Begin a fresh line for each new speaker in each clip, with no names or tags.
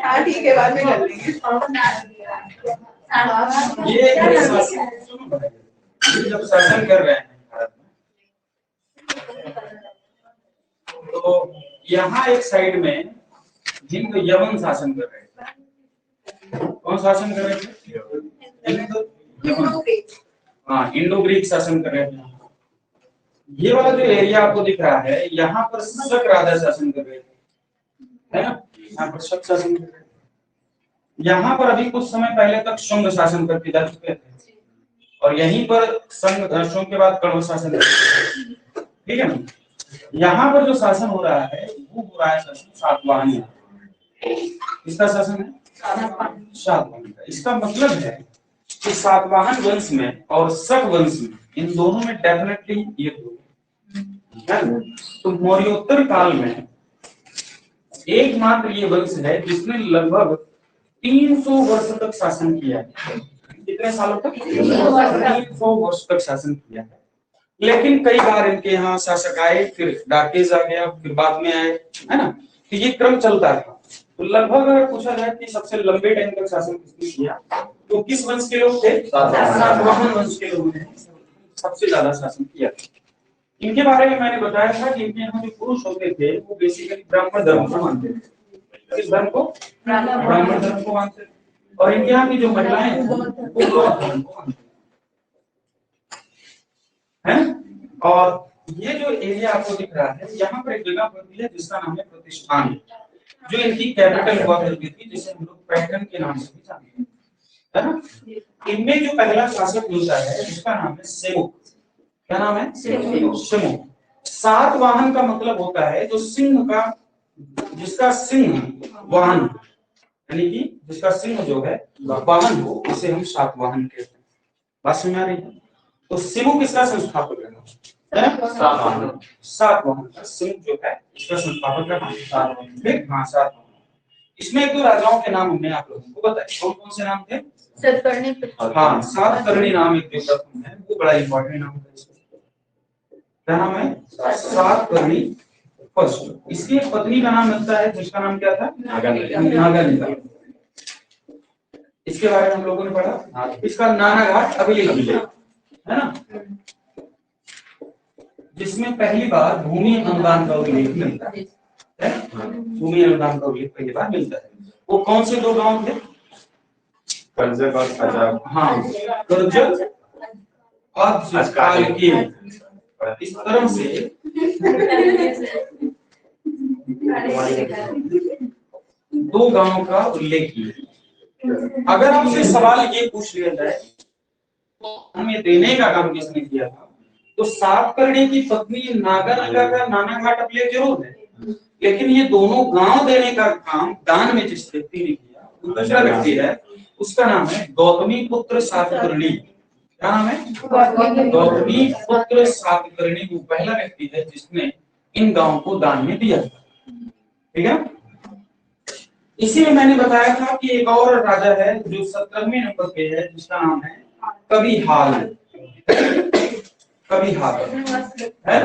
हाँ ठीक है, बाद में कर लेंगे।
ये जब शासन कर रहे हैं भारत में, तो यहाँ एक साइड में जिनको यवन शासन कर रहे थे। कौन शासन कर रहे थे? हाँ, इंडो ग्रीक शासन कर रहे थे। ये वाला जो एरिया आपको दिख रहा है, यहाँ पर शक राजा शासन कर रहे थे, है ना? यहाँ पर शक शासन कर रहे थे। यहाँ पर अभी कुछ समय पहले तक शुंग शासन करके जा चुके थे, और यहीं पर शुंग के बाद कण्व शासन, ठीक है ना? यहाँ पर जो शासन हो रहा है वो हो रहा है शासन सातवाहन। किसका शासन है? सातवाहन का। इसका मतलब है कि सातवाहन वंश में और शक वंश में, इन दोनों में डेफिनेटली ये है। तो मौर्योत्तर काल में एकमात्र ये वंश है जिसने लगभग 300 वर्ष तक शासन किया है। कितने सालों तक? 300 वर्ष तक शासन किया है। लेकिन कई बार इनके यहाँ शासक आए, फिर डाकेज आ गया, फिर बाद में आए, है ना? तो ये क्रम चलता था। तो लगभग अगर पूछा जाए कि सबसे लंबे टाइम तक शासन किसने किया, तो किस वंश के लोग थे? सातवाहन वंश के लोगों ने सबसे ज्यादा शासन किया। इनके बारे में मैंने बताया था कि इनके यहाँ जो पुरुष होते थे वो बेसिकली ब्राह्मण धर्म को मानते थे। किस धर्म को? ब्राह्मण धर्म को मानते थे। और इनके यहाँ की जो महिलाएं वो बौद्ध धर्म को मानते हैं। और ये जो एरिया आपको दिख रहा है, यहाँ पर एक जगह पड़ती है जिसका नाम है प्रतिष्ठान, जो इनकी कैपिटल हुआ करती थी, जिसे हम लोग पैटर्न के नाम से भी जानते हैं, है ना? इनमें जो पहला शासक मिलता है जिसका नाम है सेमुक। क्या नाम है? सेमुक। सातवाहन का मतलब होता है जो सिंह का, जिसका सिंह वाहन, यानी कि जिसका सिंह जो है वाहन हो, उसे हम सातवाहन कहते हैं। बात समझ आ रही है? तो सिमुक किसका संस्थापक है? सातवाहन का सिंह जो है इसका संस्थापक है सातवाहन। हाँ, सातवाहन। इसमें एक दो राजाओं के नाम हमने आप लोगों को बताए। कौन कौन से नाम थे?
सातकर्णी।
हाँ, सातकर्णी नाम एक जो प्रथम है, वो बड़ा इंपॉर्टेंट नाम है। क्या नाम है? सातकर्णी फर्स्ट। इसकी पत्नी का नाम लगता है जिसका नाम क्या था? नागानिका। इसके बारे में हम लोगों ने पढ़ा। इसका नानाघाट अभिलेख है ना, जिसमें पहली बार भूमि अनुदान का उल्लेख मिलता है। भूमि अनुदान का उल्लेख पहली बार मिलता है। वो कौन से दो गांव थे? कर्जत और अजाब। हाँ, कर्जत और कालकी। इस तरह से दो गांवों का उल्लेख किया। अगर आपसे सवाल ये पूछ लिया जाए हमें देने का काम किसने किया था, तो सातकर्णी की पत्नी नागानिका का नानाघाट अभिलेख जरूर है, लेकिन ये दोनों गांव देने का काम दान में जिस व्यक्ति ने किया वो दूसरा व्यक्ति है। उसका नाम है गौतमी पुत्र सातकर्णी। क्या नाम है? गौतमी पुत्र सातकर्णी। वो पहला व्यक्ति है जिसने इन गांवों को दान में दिया। ठीक है? इसी में मैंने बताया था कि एक और राजा है जो 17वें नंबर पे है, जिसका नाम है कबीहाल। कबीहाल है।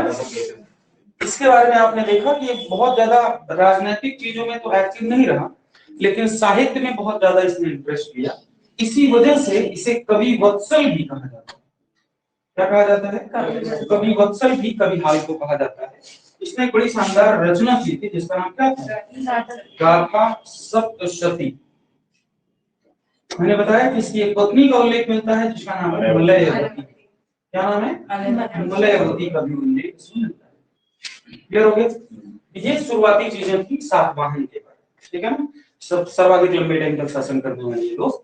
इसके बारे में आपने देखा कि ये बहुत ज्यादा राजनीतिक चीजों में तो एक्टिव नहीं रहा, लेकिन साहित्य में बहुत ज्यादा इसने इंटरेस्ट लिया। इसी वजह से इसे कवि वत्सल भी कहा जाता है। क्या कहा जाता है? कवि वत्सल भी कबीहाल को कहा जाता है। इसने बड़ी शानदार रचना की थी जिसका नाम क्या था? गाथा सप्तशती। मैंने बताया कि इसकी एक पत्नी का उल्लेख मिलता है जिसका नाम है मलयवती। क्या नाम है? मलयवती का भी उल्लेख मिलता है। क्लियर हो गया? ये शुरुआती चीजें थी सातवाहन के बारे। ठीक है ना? सब सर्वाधिक लंबे टाइम तक शासन करने वाले ये लोग।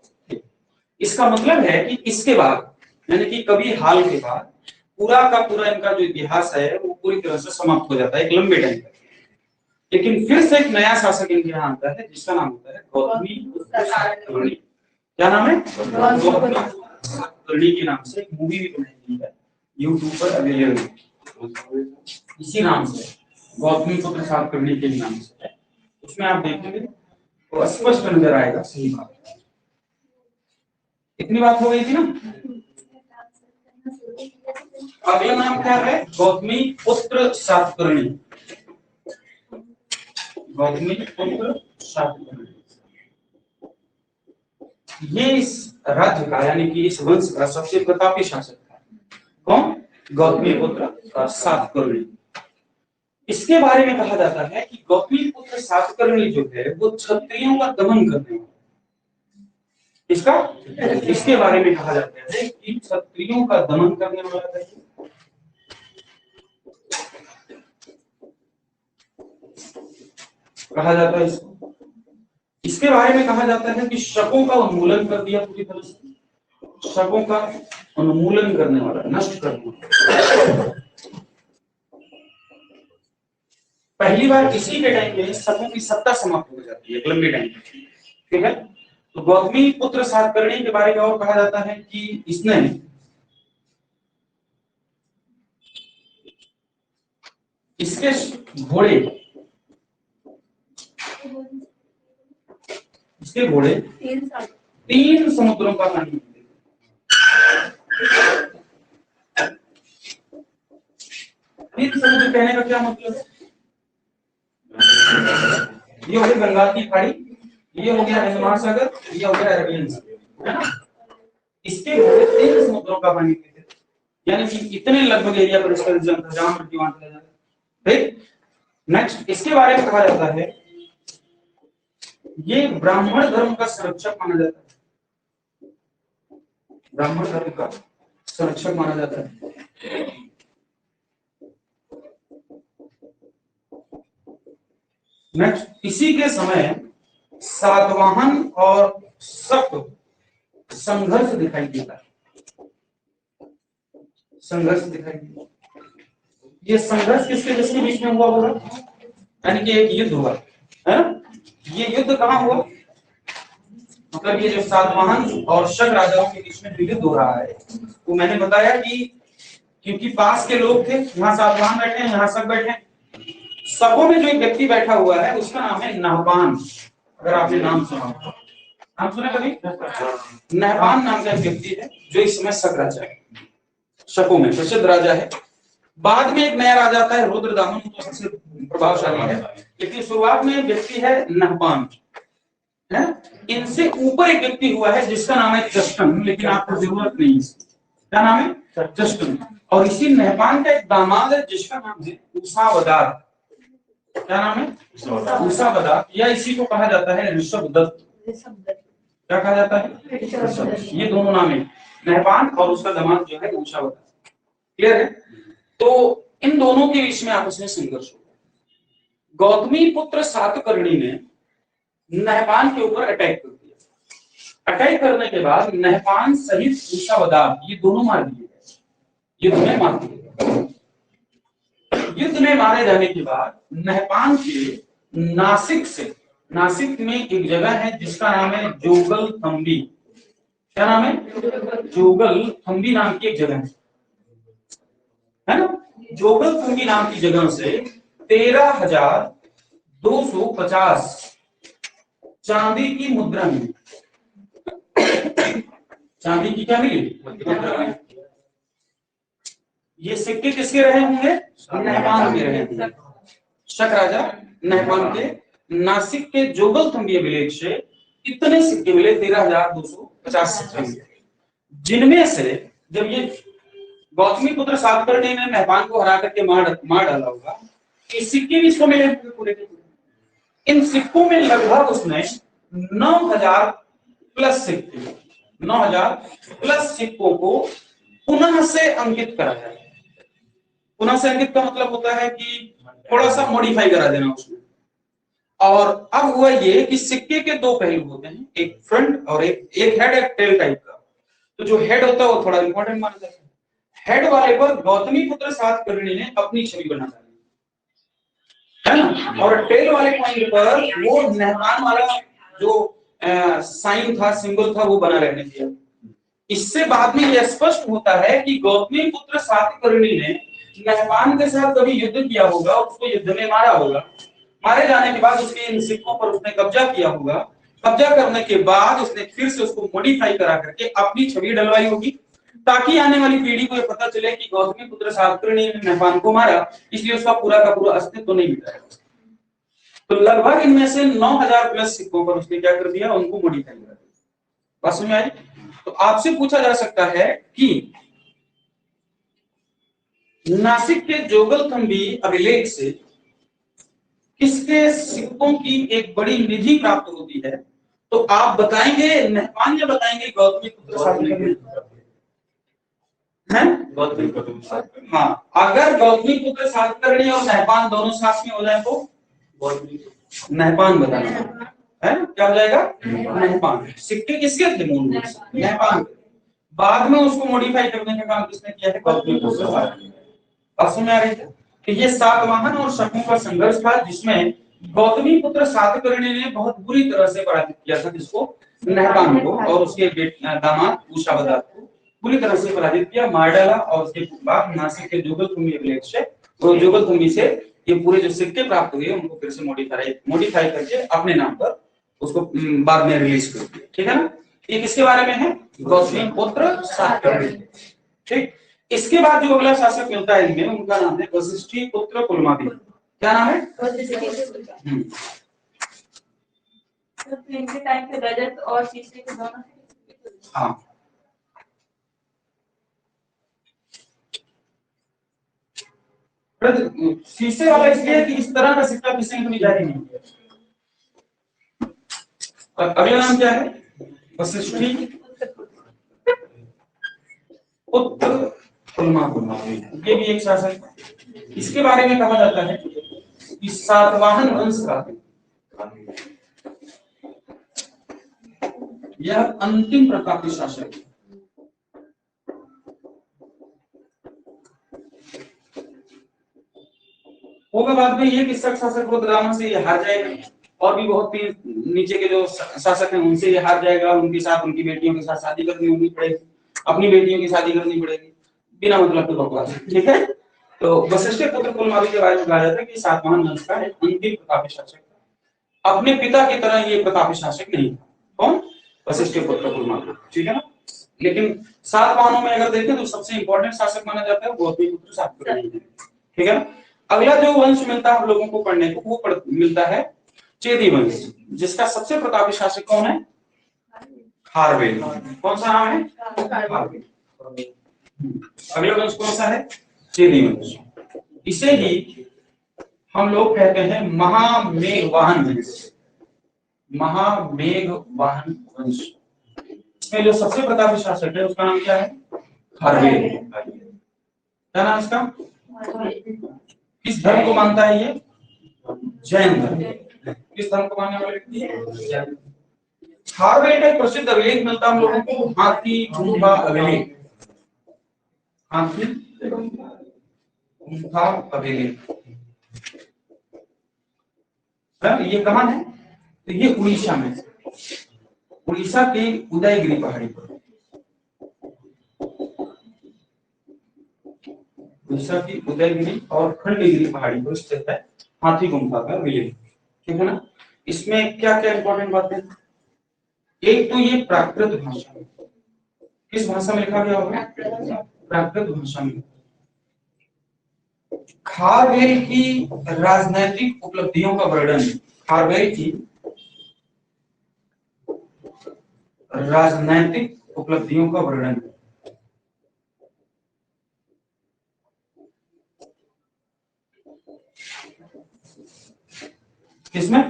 इसका मतलब है कि इसके बाद, यानी कि कबीहाल के बाद पूरा का पूरा इनका जो इतिहास है वो पूरी तरह से समाप्त हो जाता है एक लंबे टाइम तक। लेकिन फिर से एक नया शासक इनके यहाँ आता है जिसका नाम होता है गौतमी पुत्र सातकर्णी। क्या नाम है? गौतमी पुत्र सातकर्णी के नाम से एक मूवी भी बनाई गई है यूट्यूब पर अवेलेबल, इसी नाम से, गौतमी पुत्र सातकर्णी के नाम से है। उसमें आप देखेंगे तो स्पष्ट नजर आएगा। सही बात, इतनी बात हो गई थी ना। अगला नाम क्या है? गौतमी पुत्र सातकर्णी। गौतमी पुत्र सातकर्णी। ये इस राज्य का यानी कि इस वंश का सबसे प्रतापी शासक था। कौन? गौतमीपुत्र सातकर्णी। इसके बारे में कहा जाता है कि गौतमीपुत्र सातकर्णी जो है वो क्षत्रियों का दमन करने वाला। इसके बारे में कहा जाता है कि क्षत्रियों का दमन करने वाला है। कहा जाता है इसको। इसके बारे में कहा जाता है कि शकों का उन्मूलन कर दिया पूरी तरह से। शकों का उन्मूलन करने वाला, नष्ट करने वाला। पहली बार इसी के टाइम में शकों की सत्ता समाप्त हो जाती है, लंबे टाइम तक। ठीक है। तो गौतमीपुत्र सातकर्णी के बारे में और कहा जाता है कि इसने इसके घोड़े, इसके घोड़े 3 समुद्रों का पानी पीते। तीन समुद्र कहने का क्या मतलब है? ये हो गई बंगाल की खाड़ी, ये हो गया हिंद महासागर, ये हो गया अरेबियन सागर, है ना? इसके घोड़े 3 समुद्रों का पानी पीते थे, यानी कि इतने लगभग एरिया पर इसका रिजन था जहां मृत्यु वहां चला जाता। ठीक। नेक्स्ट इसके बारे में कहा जाता है ये ब्राह्मण धर्म का संरक्षक माना जाता है। ब्राह्मण धर्म का संरक्षक माना जाता है। नेक्स्ट इसी के समय सातवाहन और शक संघर्ष दिखाई देता है। संघर्ष दिखाई देता है। ये संघर्ष किसके किसके बीच में हुआ होगा? यानी कि एक युद्ध हुआ है। ये युद्ध कहाँ हुआ? मतलब ये जो सातवाहन और शक राजाओं के बीच में युद्ध हो रहा है, तो मैंने बताया कि क्योंकि पास के लोग थे, यहाँ सातवाहन बैठे हैं, यहाँ शक बैठे हैं। शकों में जो एक व्यक्ति बैठा हुआ है उसका नाम है नहपान। अगर आपने नाम सुना, नाम सुना कभी? नहपान नाम का एक व्यक्ति है जो इस समय शक राजा है, शकों में प्रसिद्ध राजा है। बाद में एक नया राजा आता है रुद्रदामन, तो सबसे प्रभावशाली है, लेकिन शुरुआत में व्यक्ति है नहपान, है। इनसे ऊपर एक व्यक्ति हुआ है जिसका नाम है जस्टन, लेकिन आपको जरूरत नहीं है। क्या नाम है? जस्टन। और इसी नहपान का एक दामाद है जिसका नाम है उषावदार। क्या नाम है? उषावदार, या इसी को कहा जाता है ऋषभदत्त। क्या कहा जाता है? ये दोनों नाम है, नहपान और उसका दामाद जो है उषावदार। क्लियर है? तो इन दोनों के बीच में आपस में संघर्ष हुआ। गौतमीपुत्र सातकर्णी ने नहपान के ऊपर अटैक कर दिया। अटैक करने के बाद नहपान सहित उषावदार ये दोनों मार दिए गए, युद्ध में मार दिए गए। युद्ध में मारे जाने के बाद नहपान के नासिक से, नासिक में एक जगह है जिसका नाम है जोगल थम्बी। क्या नाम है? जोगल थम्बी नाम की एक जगह है ना। जोगल थम्बी नाम की जगह से 13,250 चांदी की मुद्रा मिली। चांदी की क्या मिली? मुद्रा। ये सिक्के किसके रहे होंगे? नहपान के रहे होंगे। शक राजा नहपान के नासिक के जोगल थम्बी विलेज से इतने सिक्के मिले, 13,250 सिक्के मिले, जिनमें से जब ये गौतमीपुत्र सातकर्णी ने नहपान को हरा करके मार डाला होगा, इस सिक्के भी इसको मिले पूरे। इन सिक्कों में लगभग उसने 9,000 प्लस सिक्के, 9,000 प्लस सिक्कों को पुनः से अंकित कराया। पुनः से अंकित का मतलब होता है कि थोड़ा सा मॉडिफाई करा देना उसमें। और अब हुआ ये कि सिक्के के 2 पहलू होते हैं, एक फ्रंट और एक हेड, एक टेल टाइप का। तो जो हेड होता है वो थोड़ा इंपॉर्टेंट माना जाता है। हेड वाले पर गौतमीपुत्र सातकर्णी ने अपनी छवि बना डाली, है ना। और टेल वाले पॉइंट पर वो नहपान वाला जो साइन था, सिंबल था, वो बना रहने दिया। इससे बाद में यह स्पष्ट होता है कि गौतमीपुत्र सातकर्णी ने नहपान के साथ कभी युद्ध किया होगा, उसको युद्ध में मारा होगा। मारे जाने के बाद उसके इन सिक्कों पर उसने कब्जा किया होगा। कब्जा करने के बाद उसने फिर से उसको मॉडिफाई करा करके अपनी छवि डलवाई होगी, ताकि आने वाली पीढ़ी को यह पता चले कि गौतमीपुत्र सातकर्णी ने नहपान को मारा, इसलिए उसका पूरा का पूरा अस्तित्व तो नहीं मिटा है। तो लगभग इनमें से 9,000 प्लस सिक्कों पर उसने क्या कर दिया? उनको मॉडिफाई कर दिया। बात समझ में आई? तो आपसे पूछा जा सकता है कि नासिक के जोगलथंबी अभिलेख से किसके सिक्कों की एक बड़ी निधि प्राप्त होती है? तो आप बताएंगे नहपान या बताएंगे गौतमीपुत्र सातकर्णी? हैं? हाँ, अगर गौतमीपुत्र सातकर्णी और नहपान दोनों साथ में हो जाए तो नहपान बताना है। क्या हो जाएगा? नहपान। सिक्के किसके थे मूल रूप से? नहपान। बाद में उसको मॉडिफाई करने का काम किसने किया है? गौतमीपुत्र सातकर्णी। बात समझ में आ रही है? कि ये सातवाहन और शकों का संघर्ष था जिसमें गौतमीपुत्र सातकर्णी ने बहुत बुरी तरह से पराजित किया था, जिसको? नहपान को और उसके दामाद कुशावदात को पूरी तरह से पराजित किया, मार डाला। और उसके बाद नासिक के जोगलथंबी अभिलेख से, तो जोगलथंबी से ये पूरे जो सिक्के प्राप्त हुए उनको फिर से मॉडिफाई करके अपने नाम पर उसको बाद में रिलीज कर दिया। ठीक है ना? ये किसके बारे में है? गौतमीपुत्र सातकर्णी। ठीक। इसके बाद जो अगला शासक मिलता है इनमें, उनका नाम है वशिष्ठी पुत्र पुलमावी। क्या नाम है?
तो इनके टाइम पे रजत और शीशे के दोनों।
हाँ, शीशे वाला इसलिए कि इस तरह का सिक्का किसी ने कभी जारी नहीं किया। अगला नाम क्या है? वशिष्ठी पुत्र पुलमावी। ये भी एक शासक है। इसके बारे में कहा जाता है कि सातवाहन वंश का यह अंतिम प्रतापी शासक है। होगा बाद में ये कि शासक रुद्रदामन से ये हार जाएगा, और भी बहुत नीचे के जो शासक हैं उनसे ये हार जाएगा। उनके साथ उनकी बेटियों के साथ शादी करनी होनी पड़ेगी, अपनी बेटियों की शादी करनी पड़ेगी, बिना मतलब के बकवास। ठीक है? तो वशिष्ठ पुत्र पुलमावी के बारे में कहा जाता है कि सातवाहन वंश का एक अंतिम प्रतापी शासक था। अपने पिता की तरह ये प्रतापी शासक नहीं था। कौन? वशिष्ठ पुत्र पुलमावी। ठीक है ना? लेकिन सातवाहनों में अगर देखें तो सबसे इंपॉर्टेंट शासक माना जाता है गौतमीपुत्र सातकर्णी। ठीक है ना? अगला जो वंश मिलता है हम लोगों को पढ़ने को, वो मिलता है चेदी वंश, जिसका सबसे प्रतापी शासक कौन है? खारवेल। कौन सा नाम है? खारवेल। अगला वंश कौन सा है? चेदी वंश। इसे ही हम लोग कहते हैं महामेघवाहन वंश। महामेघवाहन वंश। इसमें जो सबसे प्रतापी शासक है उसका नाम क्या है? खारवेल। क्या नाम इसका? किस धर्म को मानता है ये? जैन धर्म। किस धर्म को मानने वाले व्यक्ति है? खारवेल का एक प्रसिद्ध अभिलेख मिलता हम लोगों को, हाथी गुम्फा अभिलेख। हाथी गुम्फा अभिलेख। ये कहाँ है? तो ये उड़ीसा में, उड़ीसा के उदयगिरी पहाड़ी पर। उड़ीसा की उदयगिरी और खंडगिरी पहाड़ी पर स्थित है हाथी गुम्फा का अभिलेख। ठीक है ना? इसमें क्या क्या इंपॉर्टेंट बातें? एक तो ये प्राकृत भाषा में, किस भाषा में लिखा गया होगा? प्राकृत भाषा में। खारवेल की राजनैतिक उपलब्धियों का वर्णन, खारवेल की राजनैतिक उपलब्धियों का वर्णन किसमें?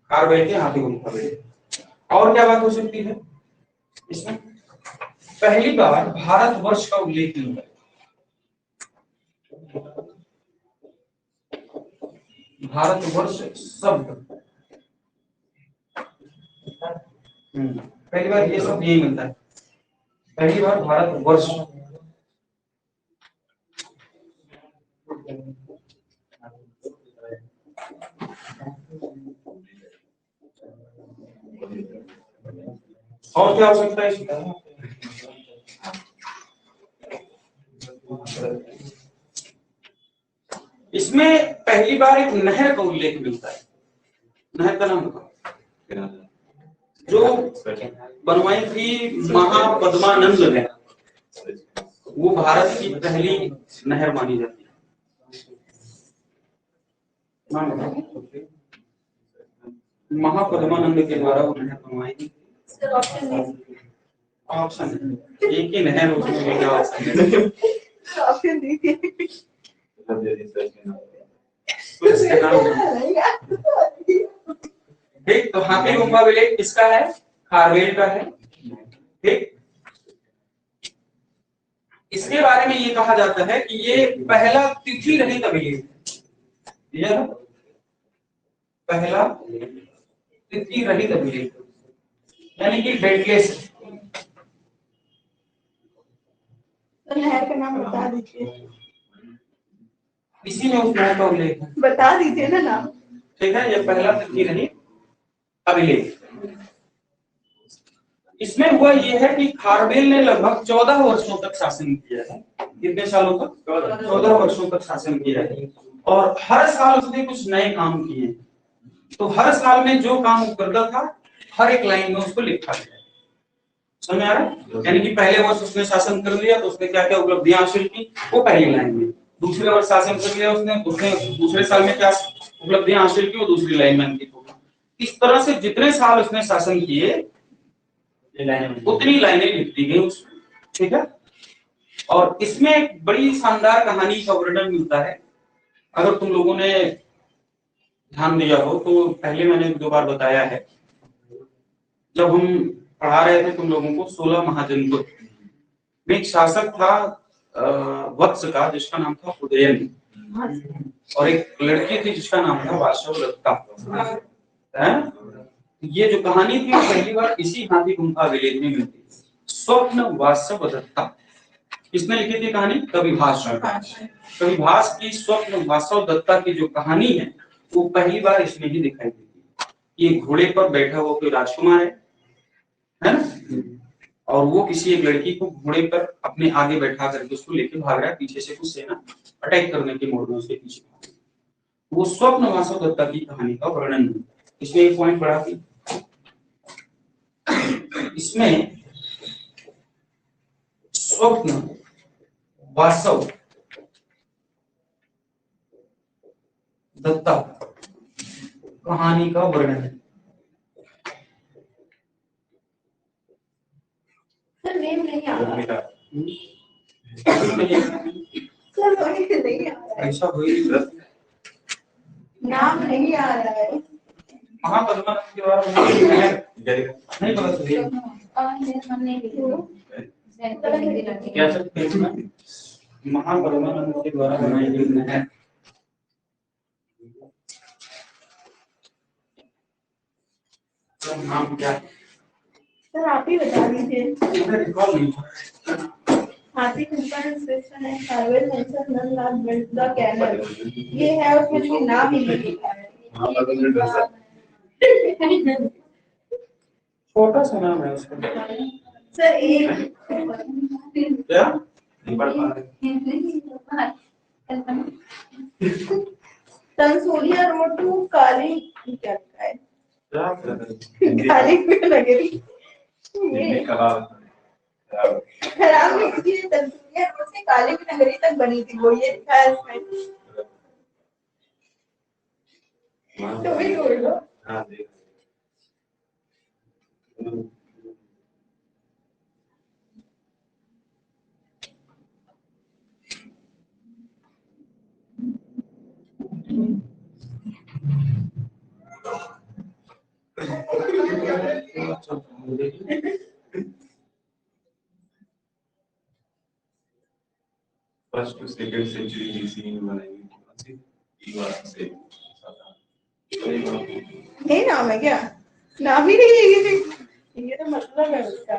खारवेल के हाथी गुम्फा में। और क्या बात हो सकती है इसमें? पहली बार भारतवर्ष का उल्लेख मिलता है। भारतवर्ष शब्द पहली बार ये शब्द यही मिलता है। पहली बार भारतवर्ष। और क्या हो सकता है इसमें? इसमें पहली बार एक नहर का उल्लेख मिलता है। नहर का नाम बताओ जो बनवाई थी महापद्मानंद ने, वो भारत की पहली नहर मानी जाती है। महापद्मानंद के द्वारा वो नहर बनवाई थी
सर ऑप्शन
ऑप्शन एक ही नहर उसमें भी क्या ऑप्शन
ऑप्शन दीजिए।
इसका नाम ठीक। तो हाथी गुम्फा विलेज किसका है? खारवेल का है। ठीक। इसके बारे में ये कहा जाता है कि ये पहला तिथि रहित अभिलेख है। यह पहला तिथि रहित अभिलेख यानी कि डेटलेस।
तो नहर का नाम बता दीजिए।
इसी में उस नहर का उल्लेख है।
बता दीजिए ना नाम।
ठीक है, ये पहला तिथि रहित अभिलेख। इसमें हुआ ये है कि खारवेल ने लगभग 14 वर्षों तक शासन किया है। कितने सालों तक? 14 वर्षों तक शासन किया है। और हर साल उसने कुछ नए काम किए। तो हर साल में जो काम वो करता था हर एक लाइन में उसको लिखा गया। समझ आ रहा है? यानी कि पहले वर्ष उसने शासन कर लिया तो उसने क्या क्या उपलब्धियां हासिल की वो पहली लाइन में, दूसरे वर्ष शासन कर लिया उसने दूसरे साल में क्या उपलब्धियां हासिल की वो दूसरी लाइन में अंकित होगा। इस तरह से जितने साल उसने शासन किए उतनी लाइनें लिख दी गई उसमें। ठीक है। और इसमें एक बड़ी शानदार कहानी का वर्णन मिलता है। अगर तुम लोगों ने ध्यान दिया हो तो पहले मैंने 2 बार बताया है, जब हम पढ़ा रहे थे तुम लोगों को 16 महाजनपद में एक शासक था वत्स का जिसका नाम था उदयन, और एक लड़की थी जिसका नाम था वासवदत्ता। ये जो कहानी थी पहली बार इसी हाथी गुम्फा विलेज में मिलती। स्वप्न वासवदत्ता किसने लिखी थी कहानी? कविभास। कविभास की स्वप्न वासवदत्ता की जो कहानी है वो पहली बार इसमें ही दिखाई देती है। ये घोड़े पर बैठा हुआ कोई राजकुमार है ना, और वो किसी एक लड़की को घोड़े पर अपने आगे बैठा करके उसको लेके भाग रहा है, पीछे से कुछ सेना अटैक करने के मोड में उसके पीछे। वो स्वप्न वासवदत्ता की कहानी का वर्णन है। इसमें एक पॉइंट पढ़ा कि इसमें स्वप्न वासव दत्ता कहानी का वर्णन है।
सर नेम नहीं आ रहा।
ऐसा हुई
नाम नहीं आ रहा है।
महापद्मानंद के बारे में नहीं पता क्या सर? महापद्मानंद के द्वारा बनाई गई नहर नाम क्या है?
सर आप ही बता दीजिए। हाथी गुम्फा स्टेशन है, Kharavela mention Nandalal build the canal. ये है उसमें लेकिन नाम ही नहीं लिखा है।
छोटा सा नाम है उसका।
सर एक
क्या नहीं पढ़ पा रहे?
तंसोलिया रोड टू काली क्या लिखा है? काली नगरी। ये खराब नहीं, तंसोलिया रोड से काली नगरी तक बनी थी वो, ये लिखा है इसमें। तो भी बोल लो।
हाँ देख first to second century BC में बनाई गई
नहीं नाम है क्या? नाम ही नहीं है ये तो मतलब है उसका।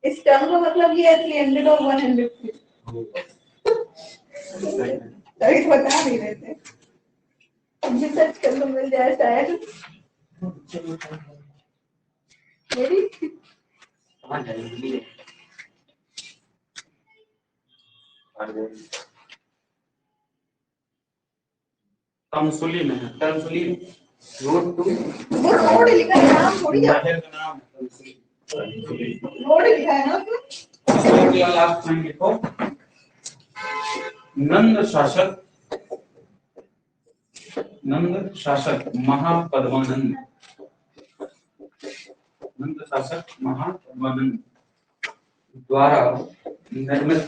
इस टर्म का मतलब ये है 300 और 150। तभी तो बता नहीं रहे थे। अब भी सर्च कर लो मिल जाए शायद। मेरी
कहाँ जाएगी? तमसुली में है। तमसुली रोड टू
वो रोड लिखा है, नाम थोड़ी है।
शहर का नाम है तमसुली।
रोड लिखा है ना उसमें।
लास्ट पॉइंट लिखो। नंद शासक महापद्मानंद। नंद शासक महामनन द्वारा निर्मित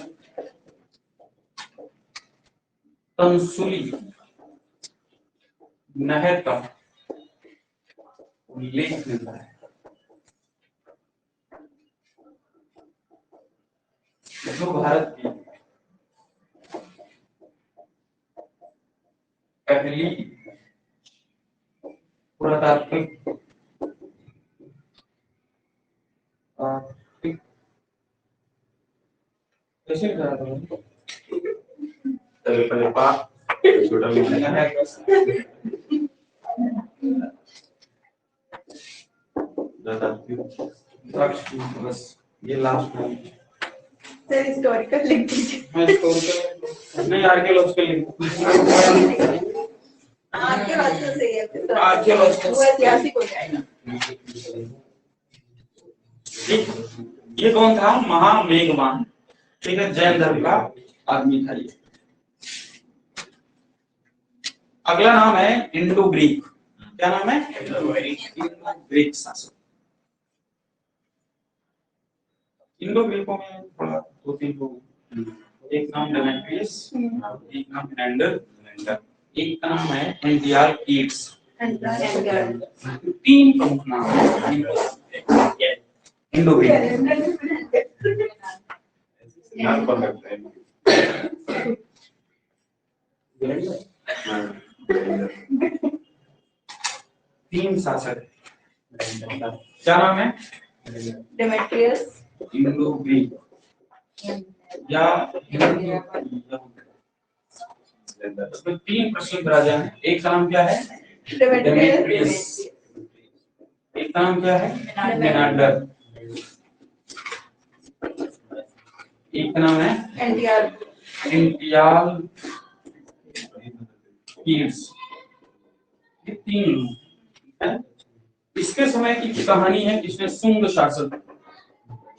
तंसुली नहर का उल्लेख मिलता है। जो भारत की पहली पुरातात्विक कैसे कहा था?
पहले पाक छोटा भी
बस ये लास्ट में
सर हिस्टोरिकल लिख दीजिए।
मैं हिस्टोरिकल नहीं आर्कियोलॉजिकल लिख
आपके बात तो सही है फिर तो
आर्कियोलॉजिकल
वो ऐतिहासिक हो जाएगा।
ठीक। ये कौन था? महामेघवान। ठीक है, जैन धर्म का आदमी था ये। अगला नाम है इंडो ग्रीक। क्या नाम है? इंडो ग्रीक शासक। इंडो ग्रीकों में थोड़ा दो तीन लोग, एक नाम डेमेट्रियस, एक नाम मेनेंडर, एक का नाम है एंटियालकीड्स। तीन प्रमुख नाम हैं इंडो ग्रीक।
नाम पर लगता है।
तीन शासक। क्या नाम है?
डेमेट्रियस,
इंडो ग्रीक या उसमें तीन प्रसिद्ध राजा हैं। एक का नाम क्या है? डेमेट्रियस। एक का नाम क्या है? मेनांडर। एक का नाम है एंटियालकीड्स। ये तीन हैं। इसके समय की कहानी है जिसने शुंग शासक,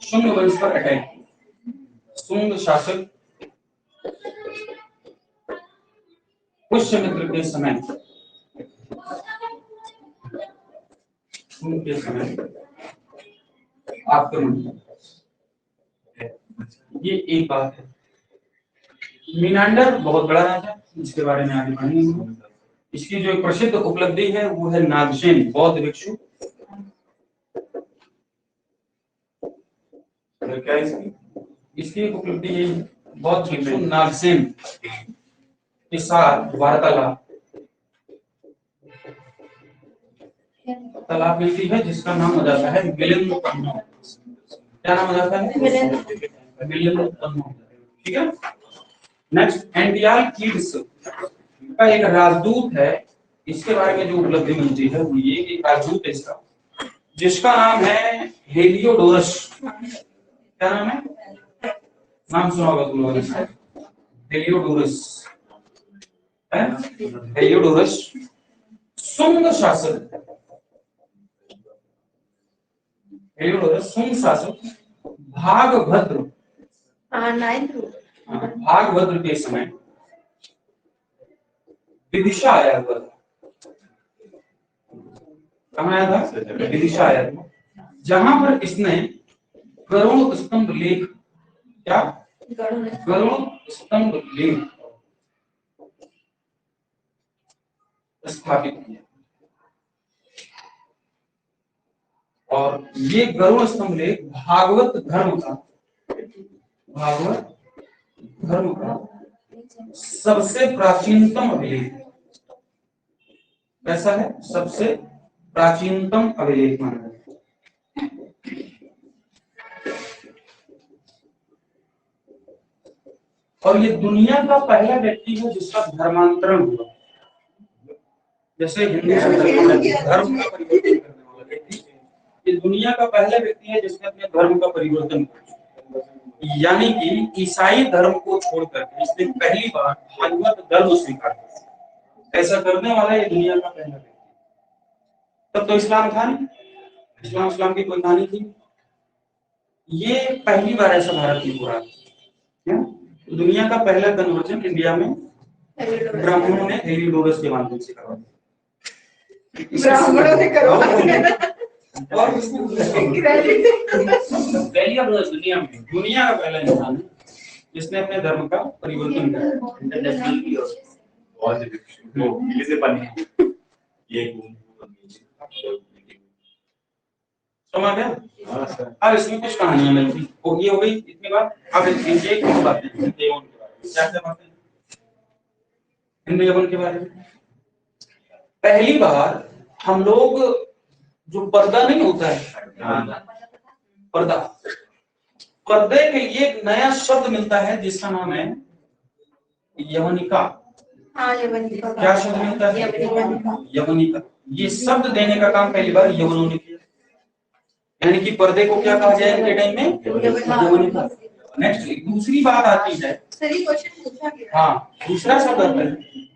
शुंग वंश पर अटैक किया। शुंग शासक पुष्यमित्र के समय, शुंग के समय आक्रमण किया। ये एक बात है। मीनांडर बहुत बड़ा राजा, जिसके बारे में आगे पढ़ेंगे। इसकी जो एक प्रसिद्ध उपलब्धि है वो है नागसेन, बौद्ध भिक्षु। क्या इसकी एक उपलब्धि है, बौद्ध भिक्षु नागसेन के साथ वार्तालाप मिलती है, जिसका नाम हो जाता है मिलिंद पन्हा। क्या नाम हो जाता है? मिलिंद पन्हा। ठीक है। नेक्स्ट एंटियालकीड्स का एक राजदूत है। इसके बारे में जो उपलब्धि मिलती है वो ये कि राजदूत है इसका, जिसका नाम है हेलियोडोरस। क्या नाम है? नाम सुना होगा तुम लोगों ने, हेलियोडोरस है। हेलियोडोरस शुंग शासक, हेलियोडोरस शुंग शासक भागभद्र, भागभद्र के समय विदिशा आया हुआ था। कहाँ आया था? विदिशा आया था, जहां पर इसने गरुड़ स्तंभ लेख, क्या? गरुड़ स्तंभ लेख स्थापित किया। और ये गरुड़ स्तंभ लेख भागवत धर्म का, भागवत धर्म का सबसे प्राचीनतम अभिलेख। कैसा है? सबसे प्राचीनतम अभिलेख माना है। और ये दुनिया का पहला व्यक्ति है जिसका धर्मांतरण हुआ। जैसे हिंदू धर्म का परिवर्तन करने वाला व्यक्ति, ये दुनिया का पहला व्यक्ति है जिसने अपने धर्म का परिवर्तन किया। यानी कि ईसाई धर्म को छोड़कर इसने पहली बार भागवत धर्म स्वीकार किया। ऐसा करने वाला ये दुनिया का पहला व्यक्ति। तब तो इस्लाम था नहीं, इस्लाम की कोई कहानी थी। ये पहली बार ऐसा भारत में हुआ। दुनिया का पहला कन्वर्जन इंडिया में ब्राह्मणों ने हेलियोडोरस के माध्यम से करवाया।
ब्राह्मणों ने करवाया।
और पहली अब दुनिया का पहला इंसान है जिसने अपने धर्म का परिवर्तन किया।
बहुत वो दिल्ली से बनी है ये
समझ गया?
हाँ सर
अब इसमें कुछ कहानियां मिलती वो ये हो गई इतनी बात। अब इनके कुछ बातें हिंदू यवन के बारे में। क्या क्या बातें हिंदू यवन के बारे में? पहली बार हम लोग जो पर्दा नहीं होता है, पर्दा, पर्दे के लिए एक नया शब्द मिलता है जिसका नाम है यवनिका।
हाँ, यवनिका।
क्या शब्द मिलता है? यवनिका। ये शब्द देने का काम पहली बार यवनों ने किया, यानी कि पर्दे को क्या कहा जाए इनके टाइम में? यवनिका। नेक्स्ट दूसरी बात आती है,
सही क्वेश्चन पूछा गया।
हाँ दूसरा शब्द आता है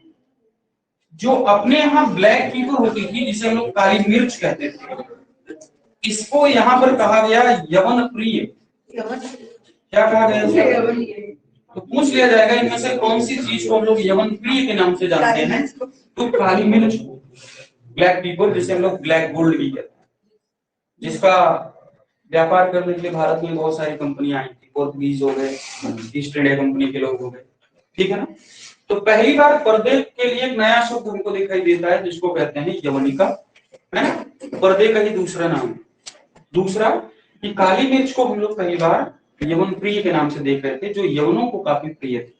जो अपने यहाँ ब्लैक पीपर होती थी जिसे हम लोग काली मिर्च कहते थे, इसको यहाँ पर कहा गया यवन प्रिय। क्या कहा गया इसे? तो पूछ लिया जाएगा इनमें से कौन सी चीज को हम लोग यवन प्रिय के नाम से जानते हैं? तो काली मिर्च, ब्लैक पीपर जिसे हम लोग ब्लैक गोल्ड भी कहते हैं, जिसका व्यापार करने के लिए भारत में बहुत सारी कंपनियां आई थी। पोर्तुगीज हो गए, ईस्ट इंडिया कंपनी के लोग हो गए, ठीक है ना। तो पहली बार पर्दे के लिए एक नया शब्द हमको दिखाई देता है जिसको कहते हैं यवनिका, है ना। पर्दे का ही दूसरा नाम है। दूसरा कि काली मिर्च को हम लोग पहली बार यवन प्रिय के नाम से देख रहे थे, जो यवनों को काफी प्रिय थी।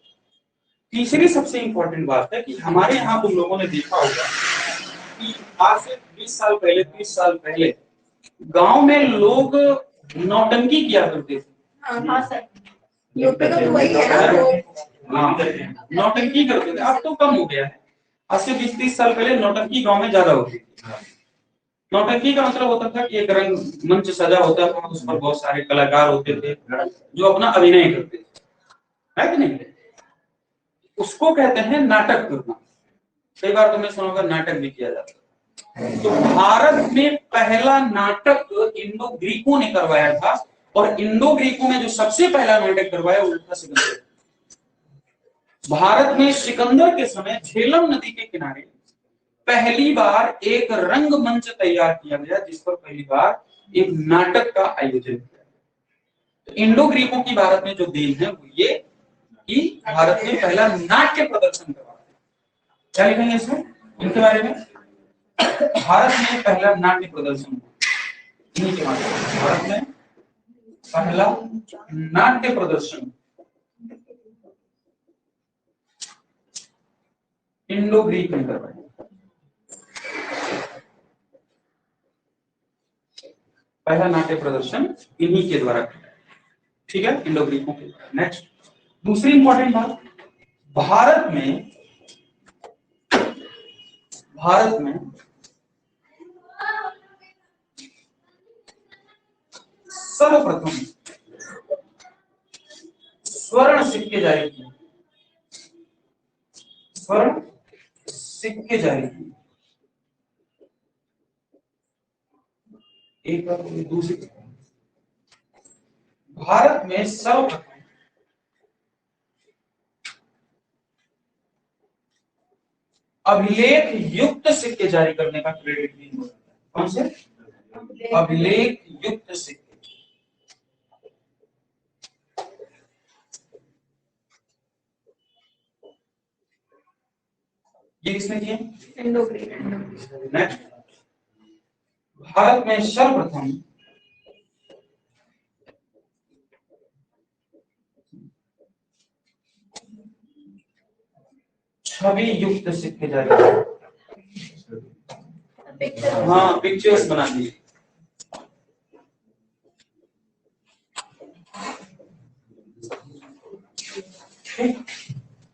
तीसरी सबसे इंपॉर्टेंट बात है कि हमारे यहाँ तुम लोगों ने देखा होगा कि आज से 20 साल पहले, 30 साल पहले गांव में लोग नौटंकी किया करते थे।
हाँ सर, यूपी तो वही है ना।
नौटंकी करते थे, अब तो कम हो गया है। आज से 20-30 साल पहले नौटंकी गांव में ज्यादा होती थी। नौटंकी का मतलब होता था कि एक रंग मंच सजा होता था, उस पर बहुत सारे कलाकार होते थे जो अपना अभिनय करते थे, है कि नहीं? उसको कहते हैं नाटक करना। कई बार तुमने सुना होगा नाटक भी किया जाता है। तो भारत में पहला नाटक इंडो ग्रीकों ने करवाया था, और इंडो ग्रीकों में जो सबसे पहला नाटक करवाया वो था सिकंदर। भारत में सिकंदर के समय झेलम नदी के किनारे पहली बार एक रंगमंच तैयार किया गया जिस पर पहली बार एक नाटक का आयोजन किया। तो इंडो ग्रीकों की भारत में जो देन है वो ये कि भारत में पहला नाट्य प्रदर्शन करवाया। क्या लिखेंगे इसमें इनके बारे में? भारत में पहला नाट्य प्रदर्शन, भारत में पहला नाट्य प्रदर्शन इंडो ग्रीक में करवाया। पहला नाट्य प्रदर्शन इन्हीं के द्वारा, ठीक है, इंडो ग्रीकों के द्वारा। नेक्स्ट दूसरी इंपॉर्टेंट बात, भारत में सर्वप्रथम स्वर्ण सिक्के जारी किए। स्वर्ण सिक्के जारी किए। एक बात दूसरी, भारत में सर्वप्रथम अभिलेख युक्त सिक्के जारी करने का क्रेडिट भी होता है। कौन से? अभिलेख युक्त सिक्के। ये किसने किए?
Indo Greek.
नेक्स्ट, भारत में सर्वप्रथम छवि युक्त सिक्के जारी किए। हाँ, पिक्चर्स बना दी।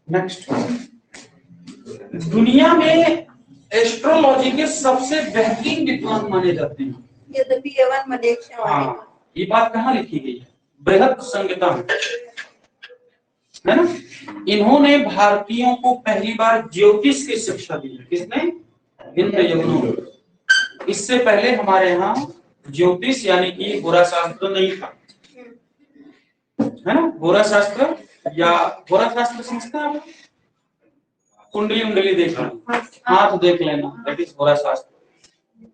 नेक्स्ट, दुनिया में एस्ट्रोलॉजी के सबसे बेहतरीन विद्वान माने जाते हैं।
यद्यपि यवन मलेच्छ।
हाँ, ये बात कहाँ लिखी गई है? बृहत संहिता में, है ना। इन्होंने भारतीयों को पहली बार ज्योतिष की शिक्षा दी। किसने? हिंदू यवनों। इससे पहले हमारे यहाँ ज्योतिष यानी कि गोरा शास्त्र नहीं था, है ना। गोरा शास्त्र या गोरा शास्त्र समझते हैं आप? कुंडली उंडली देखना, हाथ देख लेना, दैट इज गोरा शास्त्र,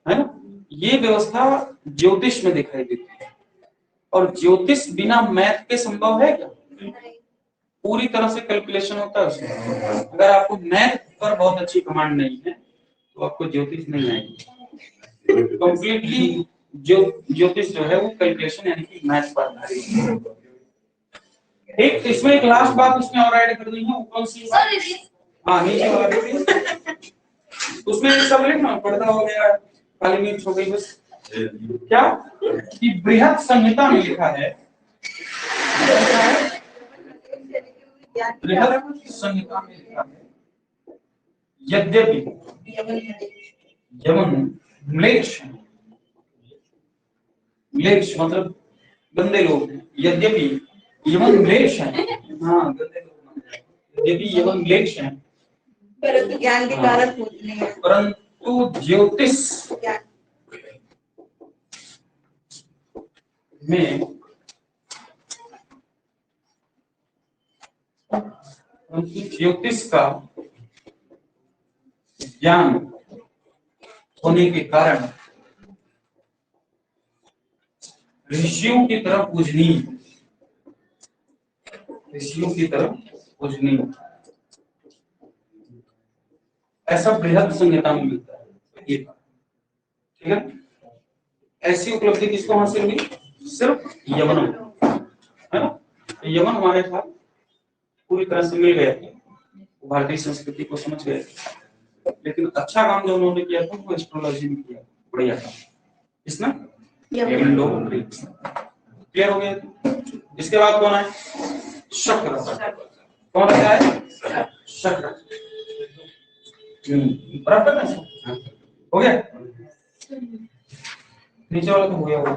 है ना। ये व्यवस्था ज्योतिष में दिखाई देती है, और ज्योतिष बिना मैथ के संभव है क्या? पूरी तरह से कैलकुलेशन होता है उसमें। अगर आपको मैथ पर बहुत अच्छी कमांड नहीं है तो आपको ज्योतिष नहीं आएगी। कंप्लीटली ज्योतिष जो है वो कैलकुलेशन यानी कि मैथ पर है। एक इसमें एक लास्ट बात उसमें और ऐड कर दी है, कौन सी? हाँ, नीचे वाला भी उसमें सब लिखना, पर्दा हो गया, काली मिर्च हो गई, बस। क्या कि बृहद संहिता में लिखा है, बृहद संहिता में लिखा है, यद्यपि यमन म्लेच्छ, म्लेच्छ मतलब गंदे लोग हैं, यद्यपि यमन म्लेच्छ हैं, हाँ गंदे लोग, यद्यपि यमन म्लेच्छ हैं,
परंतु ज्ञान के कारक होते हैं,
परंतु ज्योतिष में ज्योतिष का ज्ञान होने के कारण ऋषियों की तरफ पूजनीय, ऋषियों की तरफ पूजनीय, ऐसा बृहद संहिता में मिलता है। ठीक है, ऐसी उपलब्धि किसको हासिल हुई? सिर्फ यमन, है ना? यमन हमारे साथ पूरी तरह से मिल गए थे, भारतीय संस्कृति को समझ गए थे, लेकिन अच्छा काम जो उन्होंने किया था वो एस्ट्रोलॉजी में किया, बढ़िया था। इसमें इंडो ग्रीक्स क्लियर हो गया। इसके बाद कौन है? शक्र। कौन आता है? शक्र। बराबर है, हो गया। नीचे वाला तो हो गया होगा।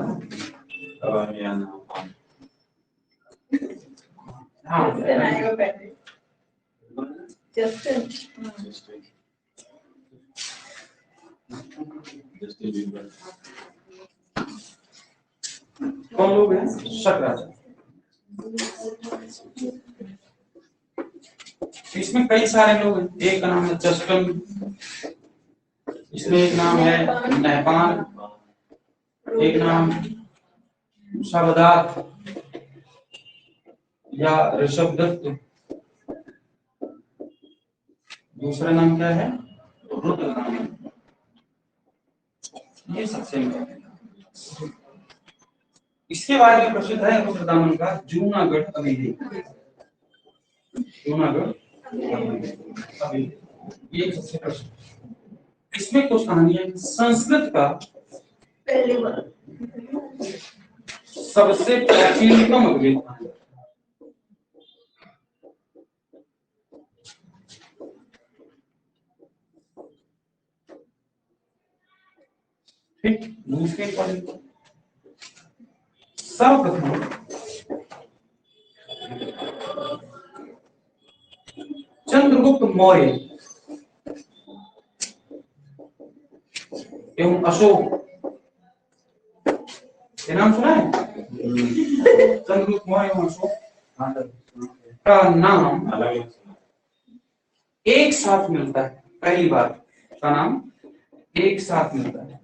हाँ, कौन लोग हैं? शक्र। इसमें कई सारे लोग हैं, एक का नाम है जस्टन, इसमें एक नाम है नहपान, एक नाम शबदात या ऋषभदत्त, दूसरा नाम क्या है? रुद्र। ये सबसे इम्पोर्टेंट। इसके बाद में प्रसिद्ध है रुद्रदामन का जूनागढ़ अभिलेख, जूनागढ़ अभिलेख, ये सबसे प्रसिद्ध। इसमें कुछ कहानियां संस्कृत का
पहली बार
सबसे प्राचीनतम अभिलेख, ठीक। दूसरे सर्वप्रथम चंद्रगुप्त मौर्य एवं अशोक, ये नाम सुना है? चंद्रगुप्त मौर्य एवं अशोक का नाम एक साथ मिलता है, पहली बार का नाम एक साथ मिलता है।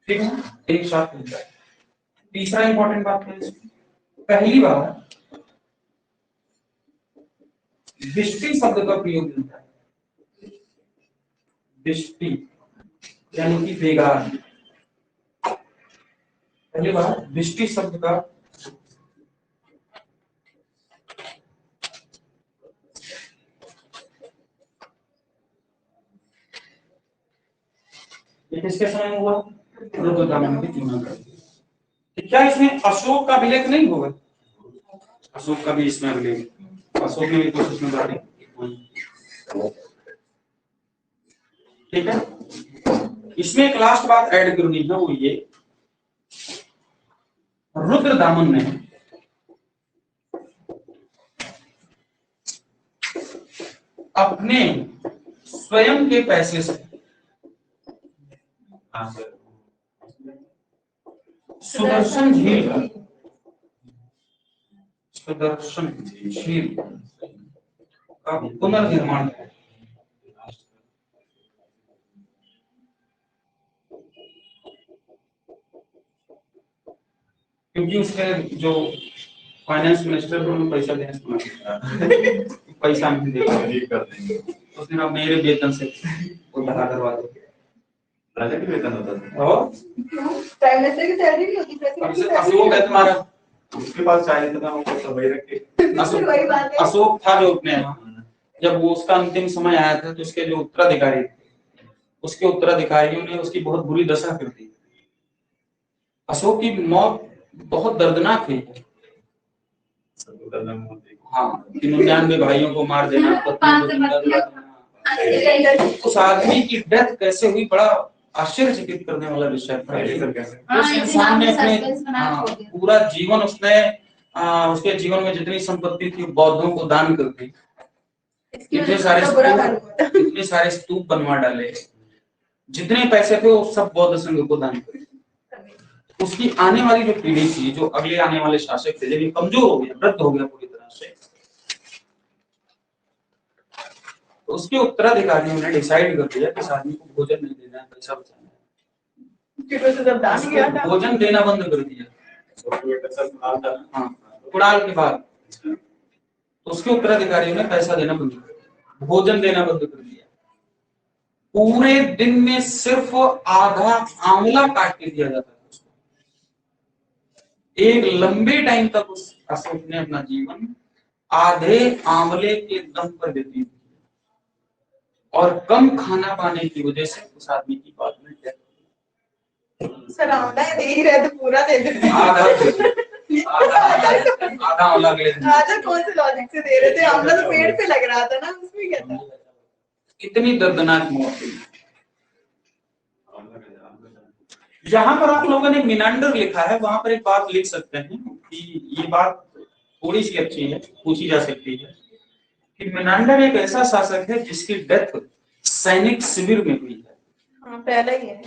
ठीक है, एक साथ मिलता है। तीसरा इंपॉर्टेंट बात है, पहली बार दृष्टि शब्द का प्रयोग मिलता है। दृष्टि यानी कि बेगार, पहली बार दृष्टि शब्द का ये किसके समय हुआ? रुद्रदामन के जूनागढ़। क्या इसमें अशोक का अभिलेख नहीं होगा? अशोक का भी इसमें अभिलेख, अशोक ने भी कोशिश में बढ़ी। ठीक है, इसमें एक लास्ट बात ऐड करनी है, वो ये रुद्रदामन ने अपने स्वयं के पैसे से सुदर्शन झील का, सुदर्शन झील का पुनर्निर्माण किया। क्योंकि उसके जो फाइनेंस मिनिस्टर को पैसा देना सुना पैसा नहीं देगा,
ये कर देंगे।
तो फिर अब मेरे वेतन से वो दहा करवा दो।
राजा की वेतन होता था
और
प्राइम मिनिस्टर की सैलरी नहीं होती,
अब से अशोक है तुम्हारा,
उसके पास चाहिए था वो सब वही रखे।
वही बात है।
अशोक था जो अपने यहाँ, जब वो उसका अंतिम समय आया था तो उसके जो उत्तराधिकारी थे, उसके उत्तराधिकारियों ने उसकी बहुत बुरी दशा कर दी। अशोक की मौत बहुत दर्दनाक हुई। हाँ, 99 भाइयों को मार देना, पत्नी को जिंदा जला देना। उस आदमी की डेथ कैसे हुई, बड़ा आश्चर्यचकित करने वाला विषय था। उस इंसान ने अपने पूरा जीवन उसने उसके जीवन में जितनी संपत्ति थी बौद्धों को दान कर दी। इतने सारे स्तूप बनवा डाले, जितने पैसे थे वो सब बौद्ध संघ को दान कर। उसकी आने वाली जो पीढ़ी थी, जो अगले आने वाले शासक थे, जब ये कमजोर हो गया, वृद्ध हो गया पूरी तरह से, तो उसके उत्तराधिकारियों ने डिसाइड कर दिया कि इस आदमी को भोजन नहीं देना है, पैसा बचाना है। भोजन देना बंद कर दिया। हाँ, कुणाल के बाद तो उसके उत्तराधिकारियों ने पैसा देना बंद कर दिया, भोजन देना बंद कर दिया। पूरे दिन में सिर्फ आधा आंवला काट के दिया जाता था। एक लंबे टाइम तक उस अशोक ने अपना जीवन आधे आंवले के दम पर व्यतीत किया, और कम खाना पाने की वजह से उस आदमी की बाद में डेथ।
सर आंवला दे ही रहे तो पूरा दे देते।
आधा आंवला अगले दिन।
आधा कौन से लॉजिक से दे रहे थे, आंवला तो पेड़ पे लग रहा था ना, उसमें क्या था।
इतनी दर्दनाक मौत हुई। जहां पर आप लोगों ने मिनांडर लिखा है, वहां पर एक बात लिख सकते हैं कि ये बात थोड़ी सी अच्छी है, पूछी जा सकती है कि मिनांडर एक ऐसा शासक है जिसकी डेथ सैनिक शिविर में हुई है।
हाँ, पहले ही है।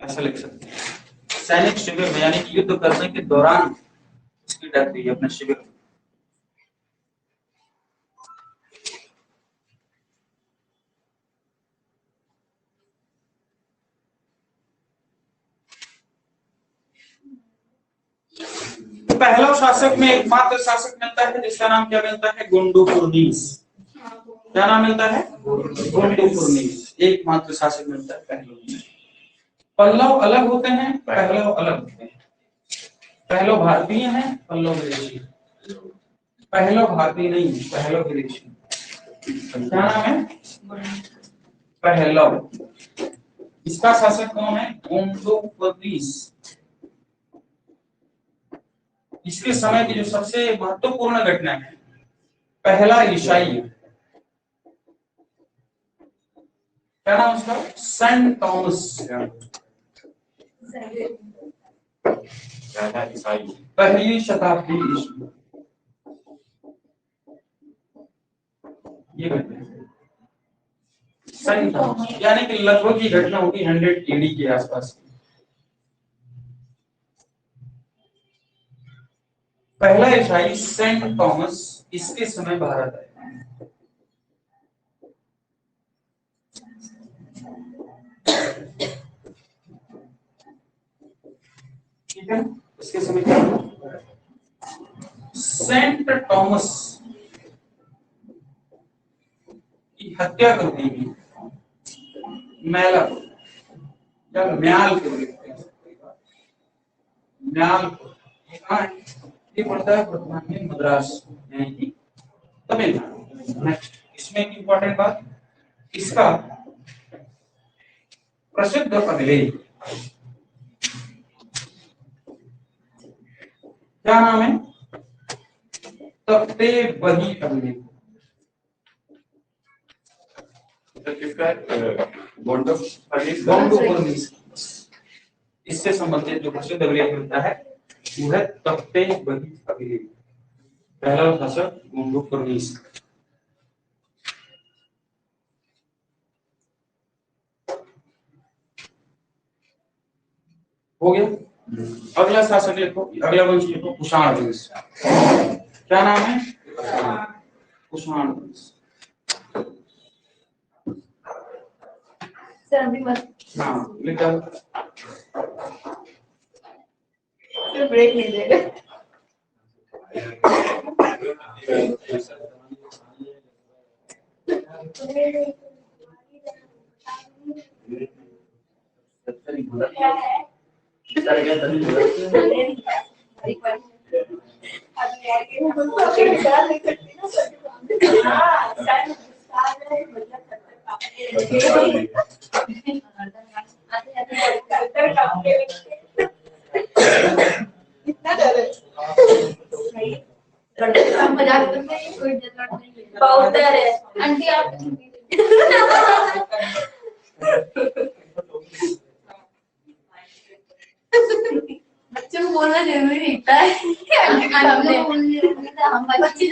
ऐसा लिख सकते हैं, सैनिक शिविर में, यानी कि युद्ध करने के दौरान उसकी डेथ हुई अपने शिविर में। पहला शासक में एकमात्र शासक मिलता है जिसका नाम क्या मिलता है, गुंडुपुरनीस। क्या नाम मिलता है, गुंडुपुरनीस। एकमात्र शासक मिलता है पहलव में। पल्लव अलग होते हैं, पहलव अलग होते हैं। पहलव भारतीय हैं, पल्लव विदेशी। पहलव भारतीय नहीं, पहलव विदेशी। क्या नाम है, पहलव। इसका शासक कौन है, गुंडुपुरनीस। इसके समय की जो सबसे महत्वपूर्ण घटना है, पहला ईसाई, क्या नाम उसका, सेंट थॉमस। पहली शताब्दी ईस्वी, ये घटना सेंट थॉमस, यानी कि लगभग ये घटना होगी 100 AD के आसपास। पहला ईसाई सेंट थॉमस इसके समय भारत आया। ठीक है, इसके समय क्या, सेंट थॉमस की हत्या कर दी गई मैला या म्याल के लिखते हैं, म्याल ये कहाँ है, ये पड़ता है वर्तमान में मद्रास यानी कि तमिलनाडु। नेक्स्ट, इसमें एक इंपॉर्टेंट बात, इसका प्रसिद्ध अभिलेख क्या नाम है, तख्ते बही अभिलेख।
किसका है,
गुंडुपुरनीस। इससे संबंधित जो प्रसिद्ध अभिलेख मिलता है वो है तख्ते बही अभिलेख। पहला शासक गुंडुपुरनीस। हो गया। अगला शासक लिखो, अगला वंश लिखो, कुषाण वंश। क्या नाम है, कुषाण वंश।
सर अभी मत।
हाँ लिखा।
तो ब्रेक नहीं दे रहे। इतना डर है।
मजाक करते हैं, कोई डर नहीं है। बहुत डर है आंटी आप। बच्चों को बोलना जरूरी होता है। हम बच्चे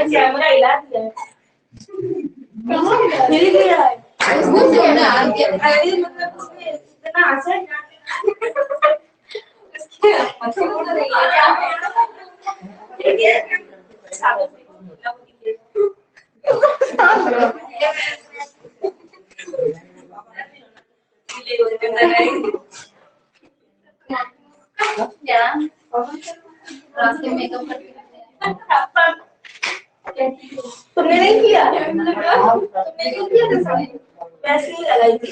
कैमरा हिला दिया है। हिल गया है मतलब उसमें इतना असर मेकअप तुमने नहीं किया? तुमने नहीं किया था साड़ी? वैसे ही लगाई थी।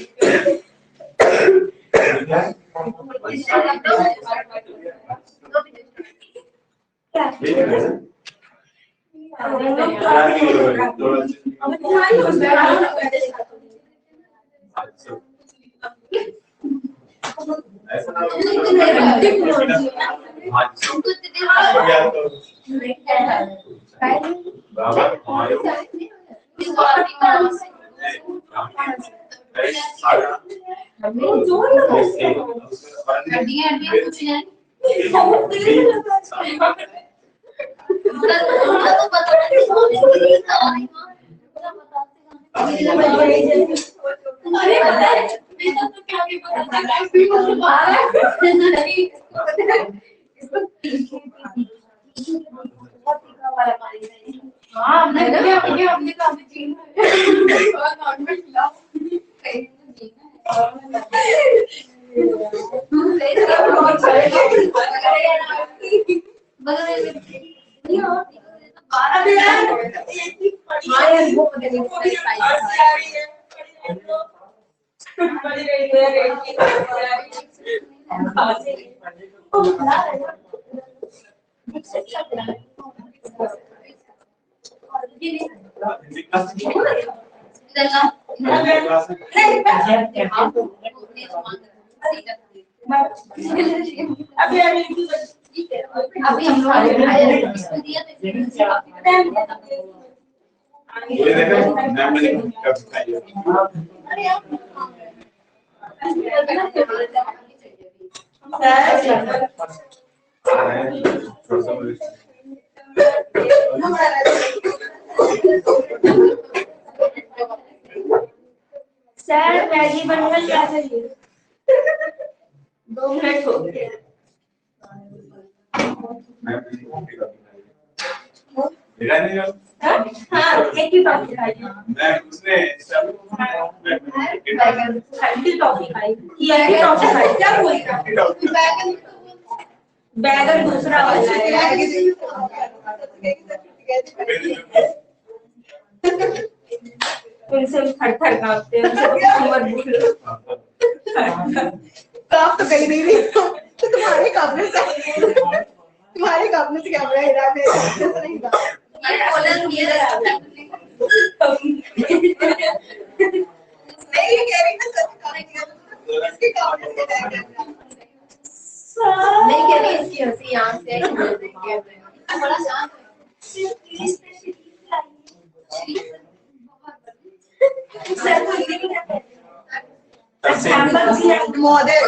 अभी हम सर मैगी बनकर क्या चाहिए? 2 मिनट हो गए। हाँ एक ही टॉफी खाई। मैं उसने ठंडी टॉफी खाई। ये टॉफी खाई क्या बोल? बैगन दूसरा वाला है। उनसे थर-थर कांपते हैं।
कांप तो कहीं नहीं तो तुम्हारे कांपने से कैमरा हिला दे नहीं था।
ये बोला ये
नहीं कह रही ना सच इसके कांपने से
नहीं कह रही इसकी हंसी यहाँ से बड़ा शांत
महोदय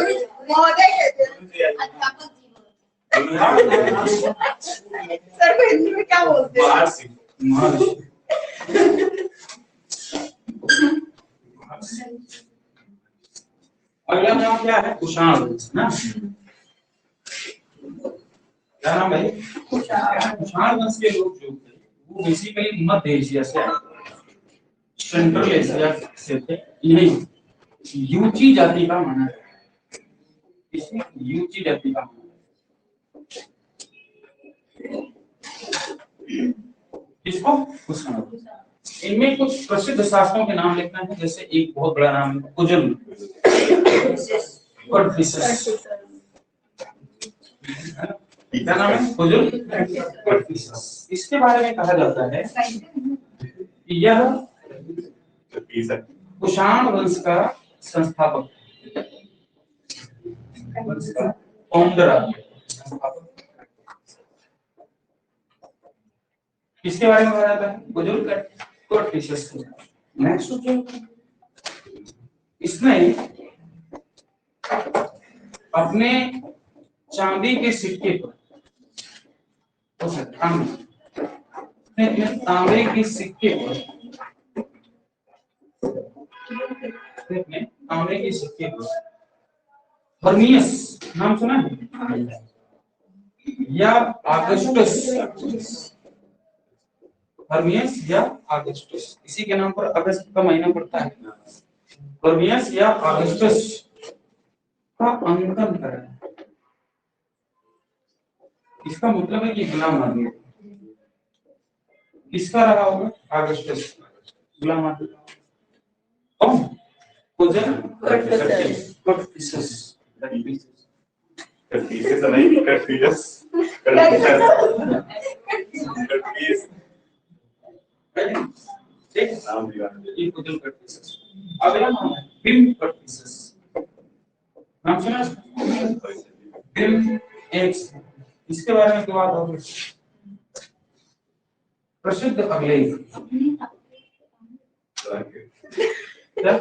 सर को हिंदी में क्या बोलते हैं?
अगला नाम क्या है? कुषाण वंश ना। क्या नाम है? कुषाण वंश के लोग जो थे वो बेसिकली मध्य एशिया से आए, सेंट्रल एशिया से थे। यही यूची जाति का माना है, इसमें यूची जाति का माना है। किसको? कुषाण। इनमें कुछ प्रसिद्ध शासकों के नाम लिखना है, जैसे एक बहुत बड़ा नाम है कुजल कोडफिसस। क्या नाम है? कुजल कोडफिसस। इसके बारे में कहा जाता है कि यह कुषाण वंश का संस्थापक, वंश का फाउंडर आदमी, संस्थापक। किसके बारे में कहा जाता है? कुजल कोडफिसस। नेक्स्ट जो इसने अपने चांदी के सिक्के पर, तांबे के सिक्के पर, तांबे के सिक्के पर हर्मियस नाम सुना है या ऑगस्टस, हर्मियस या ऑगस्टस, इसी के नाम पर अगस्त का महीना पड़ता है। हर्मियस या ऑगस्टस का अंकन करा है। इसका मतलब है कि गुलाम आदमी किसका रहा होगा? ऑगस्टस, गुलाम आदमी। कौन? कुजल कोडफिसस।
Confucius नहीं, Confucius।
ठीक,
नाम दिया।
ये कुजल कोडफिसस। अगला नाम है बिम कोडफिसस। नाम सुना? बिम एक्स। इसके बारे में क्या बात होगी? प्रसिद्ध अभिलेख क्या?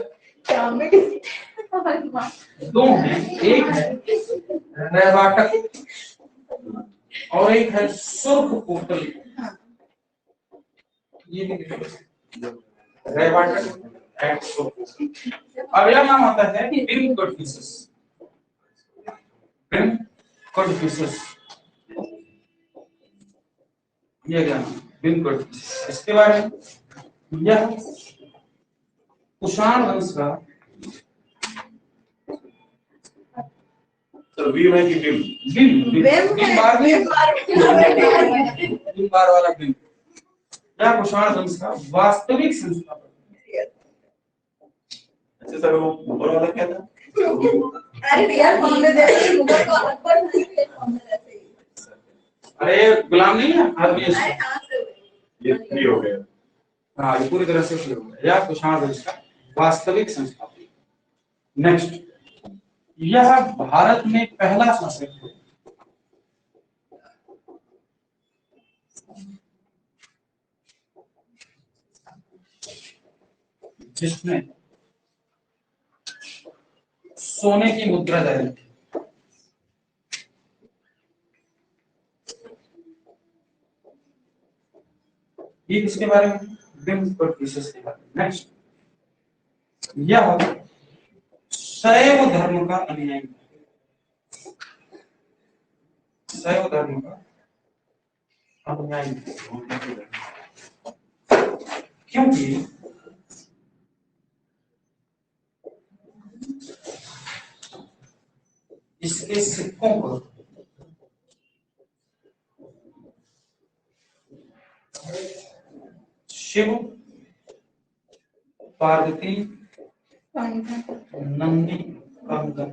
दो हैं, एक है रैवाटक और एक है सुर्ख पोटल। ये रैवाटक एंड सुर्ख पोटल। अगला नाम आता है बिम कोडफिसस। बिम कोडफिसस, ये क्या नाम? बिम कोडफिसस। इसके बारे में यह कुषाण वंश का
तो वीर है कि बिम?
बिम बार वाला बिम, यह कुषाण वंश का वास्तविक संस्थापक।
अच्छा सर, वो ऊपर वाला क्या था?
अरे यार हमने देखा मुगल को अलग पर नहीं है, हमने ऐसे ही।
अरे गुलाम नहीं है आदमी।
अरे कहां से हुए?
ये फ्री हो गया।
हाँ, ये पूरी तरह से फ्री हो गया। यह कुषाण वंश का वास्तविक संस्थापक। नेक्स्ट, यह भारत में पहला शासक है जिसने सोने की मुद्रा जारी की। ये किसके बारे में? बिम कोडफिसस के बारे में। नेक्स्ट, यह शैव धर्म का अनुयायी है। शैव धर्म का अनुयायी है। क्योंकि इसके सिक्कों पर शिव, पार्वती, नंदी कंगन,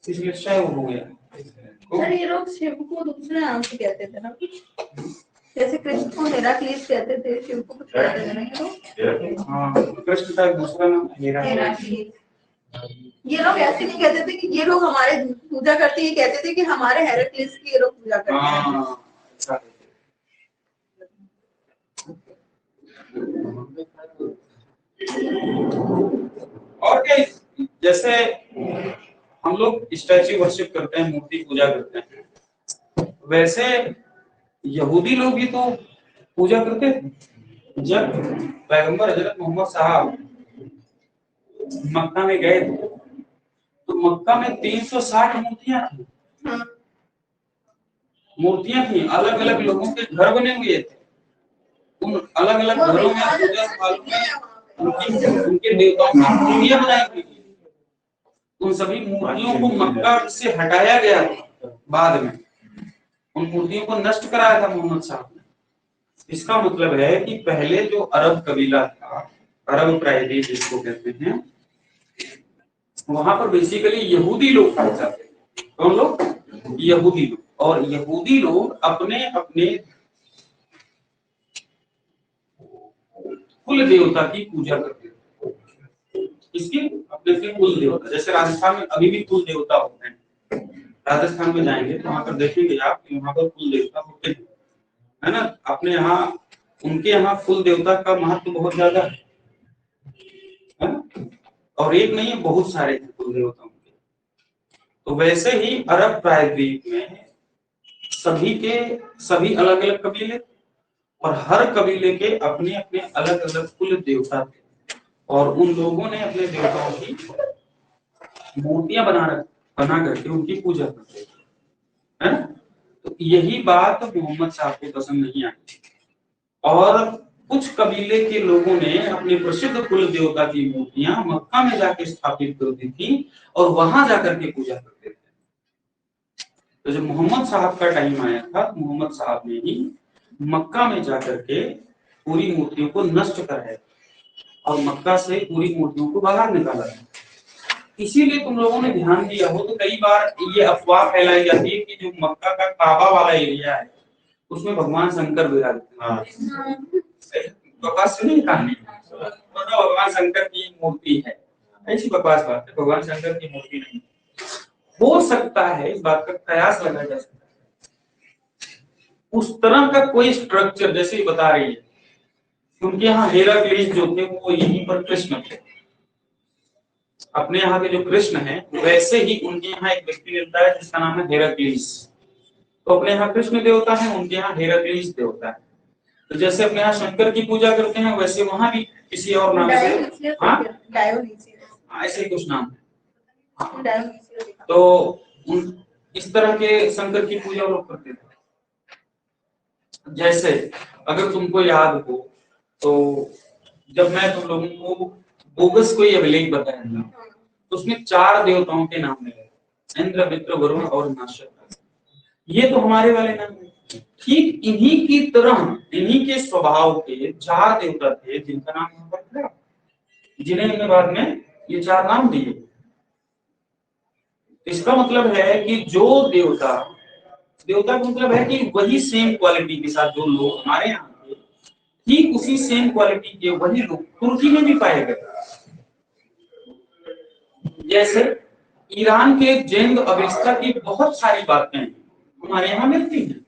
इसलिए शैव हो गया।
सर ये लोग शिव को दूसरे नाम से कहते थे ना कुछ, जैसे कृष्ण को हेराक्लीस कहते थे, शिव को कुछ कहते थे ना ये लोग।
हाँ, कृष्ण का दूसरा नाम
हेराक्लीस। ये लोग ऐसे नहीं कहते थे कि ये लोग हमारे पूजा करते, ये कहते थे कि हमारे हेराक्लीस की ये लोग पूजा करते हैं।
हाँ, और क्या, जैसे हम लोग स्टैच्यू वर्शिप करते हैं, मूर्ति पूजा करते हैं, वैसे यहूदी लोग भी तो पूजा करते थे। जब पैगंबर हजरत मोहम्मद साहब मक्का में गए थे तो मक्का में 360 मूर्तियां थी।
हाँ।
मूर्तियां थी, अलग अलग लोगों के घर बने हुए थे। उन अलग अलग घरों में पूजा स्थलों में उनके देवताओं की मूर्तियां बनाई हुई थी। उन सभी मूर्तियों को मक्का से हटाया गया था बाद में, उन मूर्तियों को नष्ट कराया था मोहम्मद साहब ने। इसका मतलब है कि पहले जो अरब कबीला था, अरब प्रायद्वीप जिसको कहते हैं, वहां पर बेसिकली यहूदी लोग पाए जाते थे। कौन लोग? यहूदी लोग। और यहूदी लोग अपने अपने कुल देवता की पूजा करते थे। इसके अपने अपने कुल देवता, जैसे राजस्थान में अभी भी कुल देवता होते हैं। राजस्थान में जाएंगे तो वहां पर देखेंगे आप कि वहां पर कुल देवता होते हैं, है ना। अपने यहाँ, उनके यहाँ कुल देवता का महत्व बहुत ज्यादा है ना? और एक नहीं है, बहुत सारे हैं कुल देवताओं के। तो वैसे ही अरब प्रायद्वीप में सभी अलग अलग कबीले, और हर कबीले के अपने अपने अलग अलग कुल देवता थे, और उन लोगों ने अपने देवताओं की मूर्तियां बना करके उनकी पूजा करते थे, है ना। तो यही बात मोहम्मद साहब को पसंद नहीं आई, और कुछ कबीले के लोगों ने अपने प्रसिद्ध कुल देवता की मूर्तियां मक्का में जाकर स्थापित कर दी थी और वहां जाकर के पूजा करते थे। तो जब मोहम्मद साहब का टाइम आया था, तो मोहम्मद साहब ने ही मक्का में जाकर के पूरी मूर्तियों को नष्ट कराया और मक्का से पूरी मूर्तियों को बाहर निकाला। इसीलिए तुम लोगों ने ध्यान दिया हो तो कई बार ये अफवाह फैलाई जाती है कि जो मक्का का काबा वाला एरिया है उसमें भगवान शंकर विराजते हैं। बकवास सुनी कहानी, तो भगवान शंकर की मूर्ति है, ऐसी बकवास बात है। भगवान शंकर की मूर्ति नहीं। हो सकता है, इस बात का कयास लगाया जा सकता है, उस तरह का कोई स्ट्रक्चर, जैसे ही बता रही है उनके यहाँ हेराक्लीस जो थे वो यहीं पर कृष्ण थे। अपने यहाँ के जो कृष्ण हैं वैसे ही उनके यहाँ एक व्यक्ति मिलता है जिसका नाम है हेराक्लीस। तो अपने यहाँ कृष्ण देवता है, उनके यहाँ हेराक्लीस देवता है। तो जैसे अपने यहाँ शंकर की पूजा करते हैं वैसे वहां भी किसी और नाम से, ऐसे ही कुछ नाम है। तो इस तरह के शंकर की पूजा लोग करते थे। जैसे अगर तुमको याद हो तो जब मैं तुम लोगों को बोगस कोई अभिलेख बताया था तो उसमें 4 देवताओं के नाम मिले, इंद्र, मित्र, वरुण और नाशक। ये तो हमारे वाले नाम है। ठीक इन्हीं की तरह, इन्हीं के स्वभाव के 4 देवता थे जिनका नाम यहाँ पर था, जिन्हें हमने बाद में ये 4 नाम दिए। इसका मतलब है कि जो देवता का मतलब है कि वही सेम क्वालिटी के साथ जो लोग हमारे यहाँ थे, ठीक उसी सेम क्वालिटी के वही लोग तुर्की में भी पाए गए। जैसे ईरान के जेंद अवेस्ता की बहुत सारी बातें हमारे यहाँ मिलती हैं,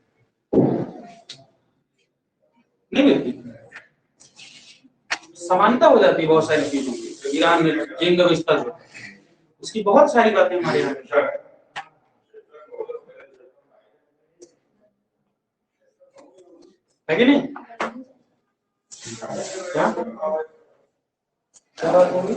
नहीं मिलती, समानता हो जाती है बहुत सारी चीजों की। ईरान में जेंद अवेस्ता जो उसकी बहुत सारी बातें हमारे यहाँ है कि नहीं? क्या बात होगी?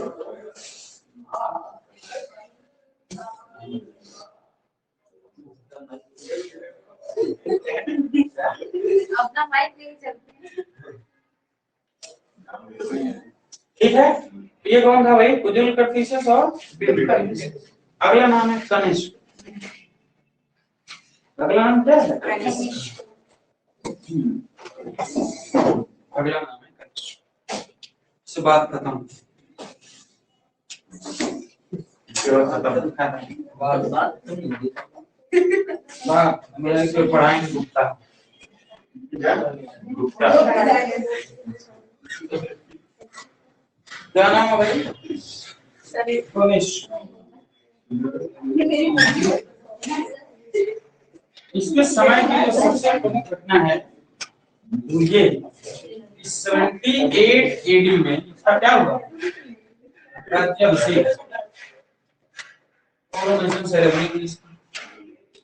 अपना माइक नहीं चलती।
ठीक है, ये कौन था भाई? उज्जवल कर्तिशस और अगला नाम है कनिष्क। अगला नाम क्या है? अगला नाम है कनिष्क। से बात खत्म। मेरा इसको पढ़ाएंगे गुप्ता। क्या नाम है भाई? कनिष्क। इसके समय की जो सबसे प्रमुख घटना है ये 78 एडी में इसका क्या हुआ? राज्याभिषेक, कोरोनेशन सेरेमनी।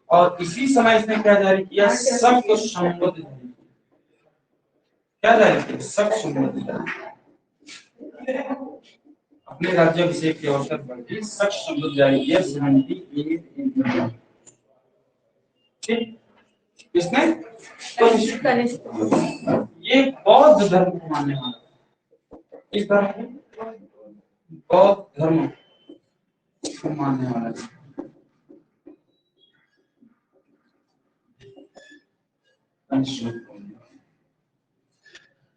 और इसी समय इसने क्या जारी किया? सबको संबोधित। क्या जारी किया? सब संबोधित। अपने राज्याभिषेक के अवसर पर भी सच शब्द जारी किया 78 ठीक। किसने?
कनिष्क।
ये बौद्ध धर्म को मानने वाला, इस धर्म को बौद्ध धर्म को मानने वाला है।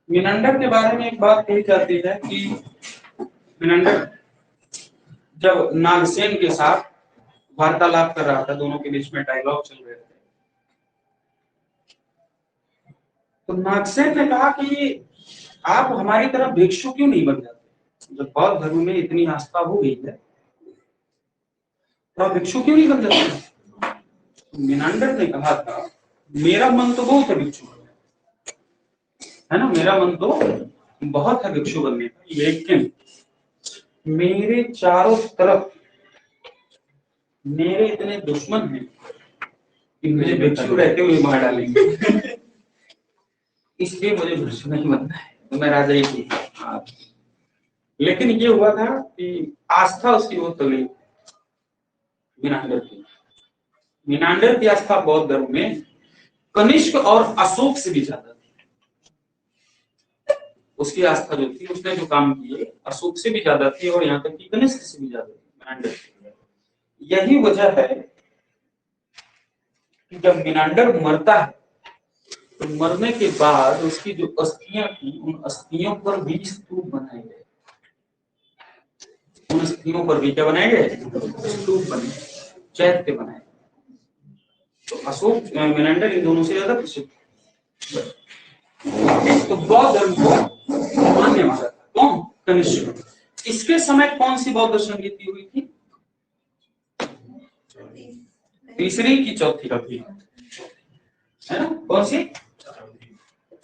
मिनंडर के बारे में एक बात कही जाती है कि मिनंडर जब नागसेन के साथ वार्तालाप कर रहा था, दोनों के बीच में डायलॉग चल रहे थे, तो नागसेन ने कहा कि आप हमारी तरह भिक्षु क्यों नहीं बन जाते? जब बौद्ध धर्म में इतनी आस्था हो गई है तो आप भिक्षु क्यों नहीं बन जाते? मिनांडर ने कहा था मेरा मन तो बहुत है भिक्षु बनने का, है ना, मेरा मन तो बहुत है भिक्षु बनने का, लेकिन मेरे चारों तरफ मेरे इतने दुश्मन हैं कि मुझे भिक्षु रहते हुए मार डालेंगे। इसलिए मुझे भिक्षु नहीं बनना है, तो मैं राजा ही थी। लेकिन ये हुआ था कि आस्था उसकी वो तगड़ी मिनांडर की। मिनांडर की आस्था बौद्ध धर्म में कनिष्क और अशोक से भी ज्यादा थी। उसकी आस्था जो थी, उसने जो काम किए अशोक से भी ज्यादा थी और यहाँ तक कि कनिष्क से भी ज्यादा थी मिनांडर। यही वजह है कि जब मिनांडर मरता है तो मरने के बाद उसकी जो अस्थियां थी, उन अस्थियों पर भी स्तूप बनाए गए। उन अस्थियों पर भी क्या बनाए गए? स्तूप बने, चैत्य बनाए। तो अशोक मिनांडर इन दोनों से ज्यादा प्रसिद्ध। तो बौद्ध धर्म को मानने वाला था कौन? कनिष्क। इसके समय कौन सी बौद्ध संगीति हुई थी? तीसरी की चौथी है ना? कौन सी?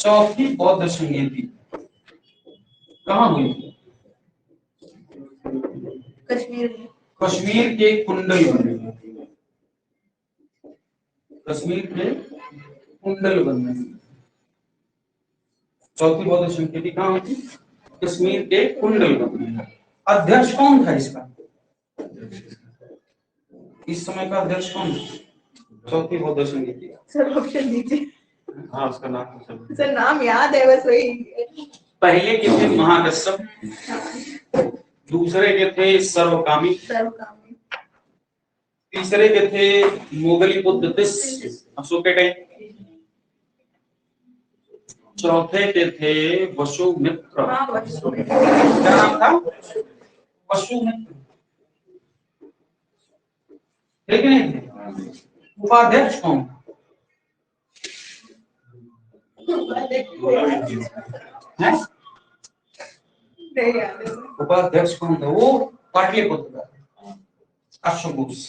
चौथी बौद्ध संगीति कहाँ हुई थी? कश्मीर के कुंडल में। कश्मीर के कुंडल में चौथी बौद्ध संस्कृति कहाँ होती? कश्मीर के कुंडल में। अध्यक्ष कौन था इसका? इस समय का अध्यक्ष कौन? चौथी बौद्ध संस्कृति।
सर ऑप्शन दीजिए।
हाँ, उसका नाम
सर नाम याद है बस वही।
पहले के थे महाकश्यप, दूसरे के थे सर्वकामी, तीसरे के थे मोगली बुद्ध अशोक के टाइम, चौथे के थे वसुमित्र। क्या नाम था? वसुमित्र। ठीक नहीं थे? उपाध्यक्ष कौन था? उपाध्यक्ष कौन था? वो पाटलिपुत्र का अश्वघोष।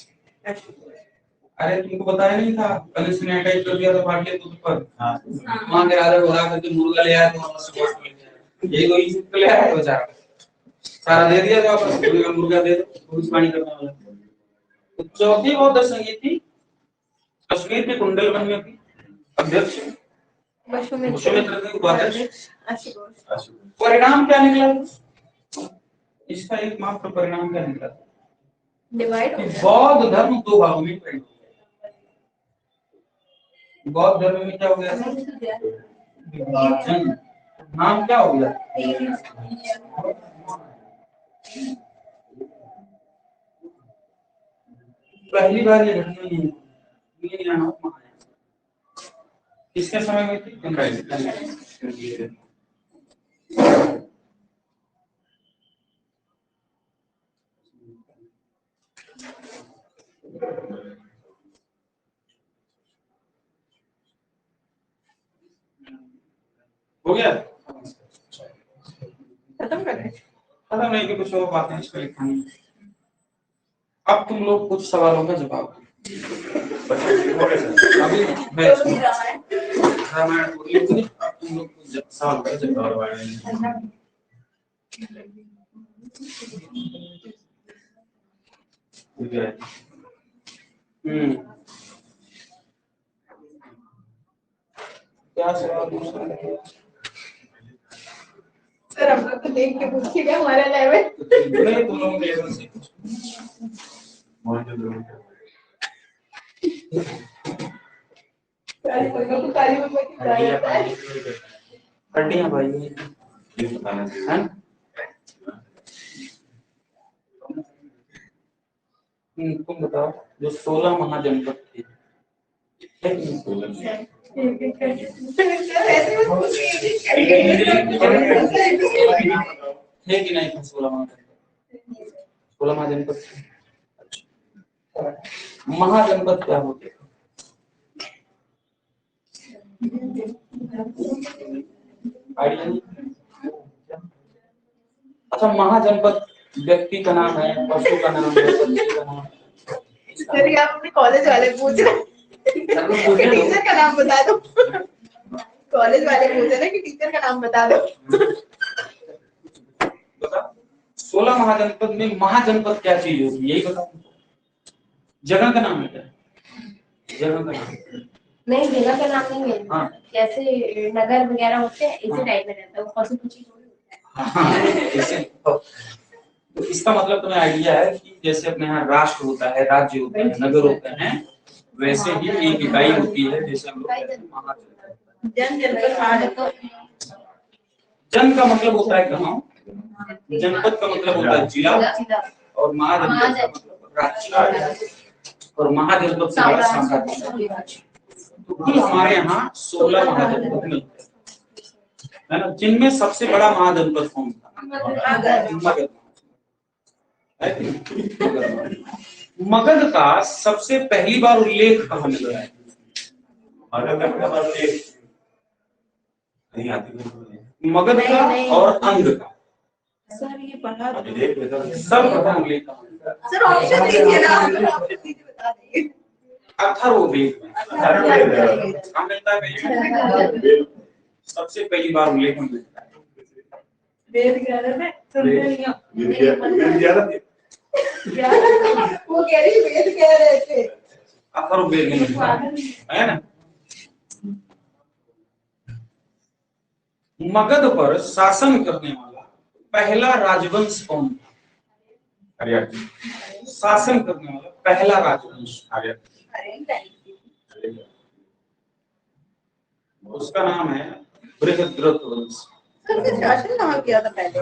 अरे तुमको बताया नहीं था? कनिष्क ने अटैक कर दिया था पाटलिपुत्र पर। वहां के राजा को बुला करके मुर्गा ले आया तो अश्वघोष को ले आया। यही वही ले आया बेचारा, सारा दे दिया था वापस। मुर्गा दे दो, भविष्यवाणी करने वाला। तो चौथी बौद्ध संगीति कश्मीर के कुंडलवन में थी। अध्यक्ष वसुमित्र थे, उपाध्यक्ष परिणाम क्या निकला? इसका एकमात्र परिणाम क्या निकला? बौद्ध धर्म दो भागों में विभाजित हो गया। बौद्ध धर्म में क्या हो गया? विभाजन। नाम क्या हो गया? पहली बार ये घटना नहीं है। किसके समय में थी? हो गया?
खत्म कर रहे?
खत्म नहीं कि कुछ और बातें इस पर लिखानी। अब तुम लोग कुछ सवालों का जवाब दो। अभी मैं रामायण को लिख दी, अब तुम लोग कुछ सवाल का जवाब क्या सवाल दूसरा?
सर हम लोग तो देख के पूछेगा हमारा लेवल।
नहीं तुम लोग लेवल से
काली मम्मा की जाता है।
हड्डियां भाई
ये बताना चाहिए।
है ना? तुम बताओ जो 16 महाजनपद थे है कि नहीं?
ऐसे मत पूछिए।
है कि नहीं? 16 महाजनपद, 16 महाजनपद थे। महाजनपद क्या होते हैं? आइडिया नहीं? अच्छा, महाजनपद व्यक्ति का नाम है, पशु का नाम है, सब्जी का नाम है?
सर ये आप अपने कॉलेज वाले पूछ रहे हैं कि टीचर का नाम बता दो। कॉलेज वाले पूछ रहे हैं कि टीचर का नाम बता दो।
बता 16 महाजनपद में महाजनपद क्या चीज होगी, यही बताओ। जगह का नाम है क्या? जगह का नाम
नहीं, जगह का नाम नहीं है।
हाँ।
जैसे नगर वगैरह होते हैं इसी टाइप में रहता है, वो पशु पक्षी थोड़ी होता है।
हाँ, ऐसे तो इसका मतलब तुम्हें आइडिया है कि जैसे अपने यहाँ राष्ट्र होता है, राज्य होते हैं, नगर होते हैं, वैसे ही एक इकाई होती है जैसे हम लोग कहते हैं महाजनपद।
जन जनपद महाजनपद।
जन का मतलब होता है गांव, जनपद का मतलब होता है जिला, और महाजनपद का मतलब राज्य, और महाजनपद से बड़ा साम्राज्य। तो कुल हमारे यहाँ 16 महाजनपद मिलते हैं, है ना? जिनमें सबसे बड़ा महाजनपद कौन था? मगध। है कि नहीं? मगध का सबसे पहली बार उल्लेख कहाँ मिल रहा है?
नहीं आती।
मगध का और अंग का
सर ये पढ़ा
अभी देख लेता हूँ।
सर्वप्रथम उल्लेख कहाँ मिल रहा है?
सर ऑप्शन दीजिए ना, ऑप्शन दीजिए बता देंगे।
अथर्ववेद में कहाँ मिलता है? सबसे पहली बार उल्लेख मिलता है
वेद ज्ञान में सुनते नहीं हो। क्या? वो कह रही वेद कह रहे थे।
अथर्ववेद में मिलता है ना? मगध पर शासन करने वाला पहला राजवंश कौन था?
हरियाणा।
शासन करने वाला पहला राजवंश, उसका नाम है बृहद्रथ वंश।
सर ने शासन कहाँ किया था पहले?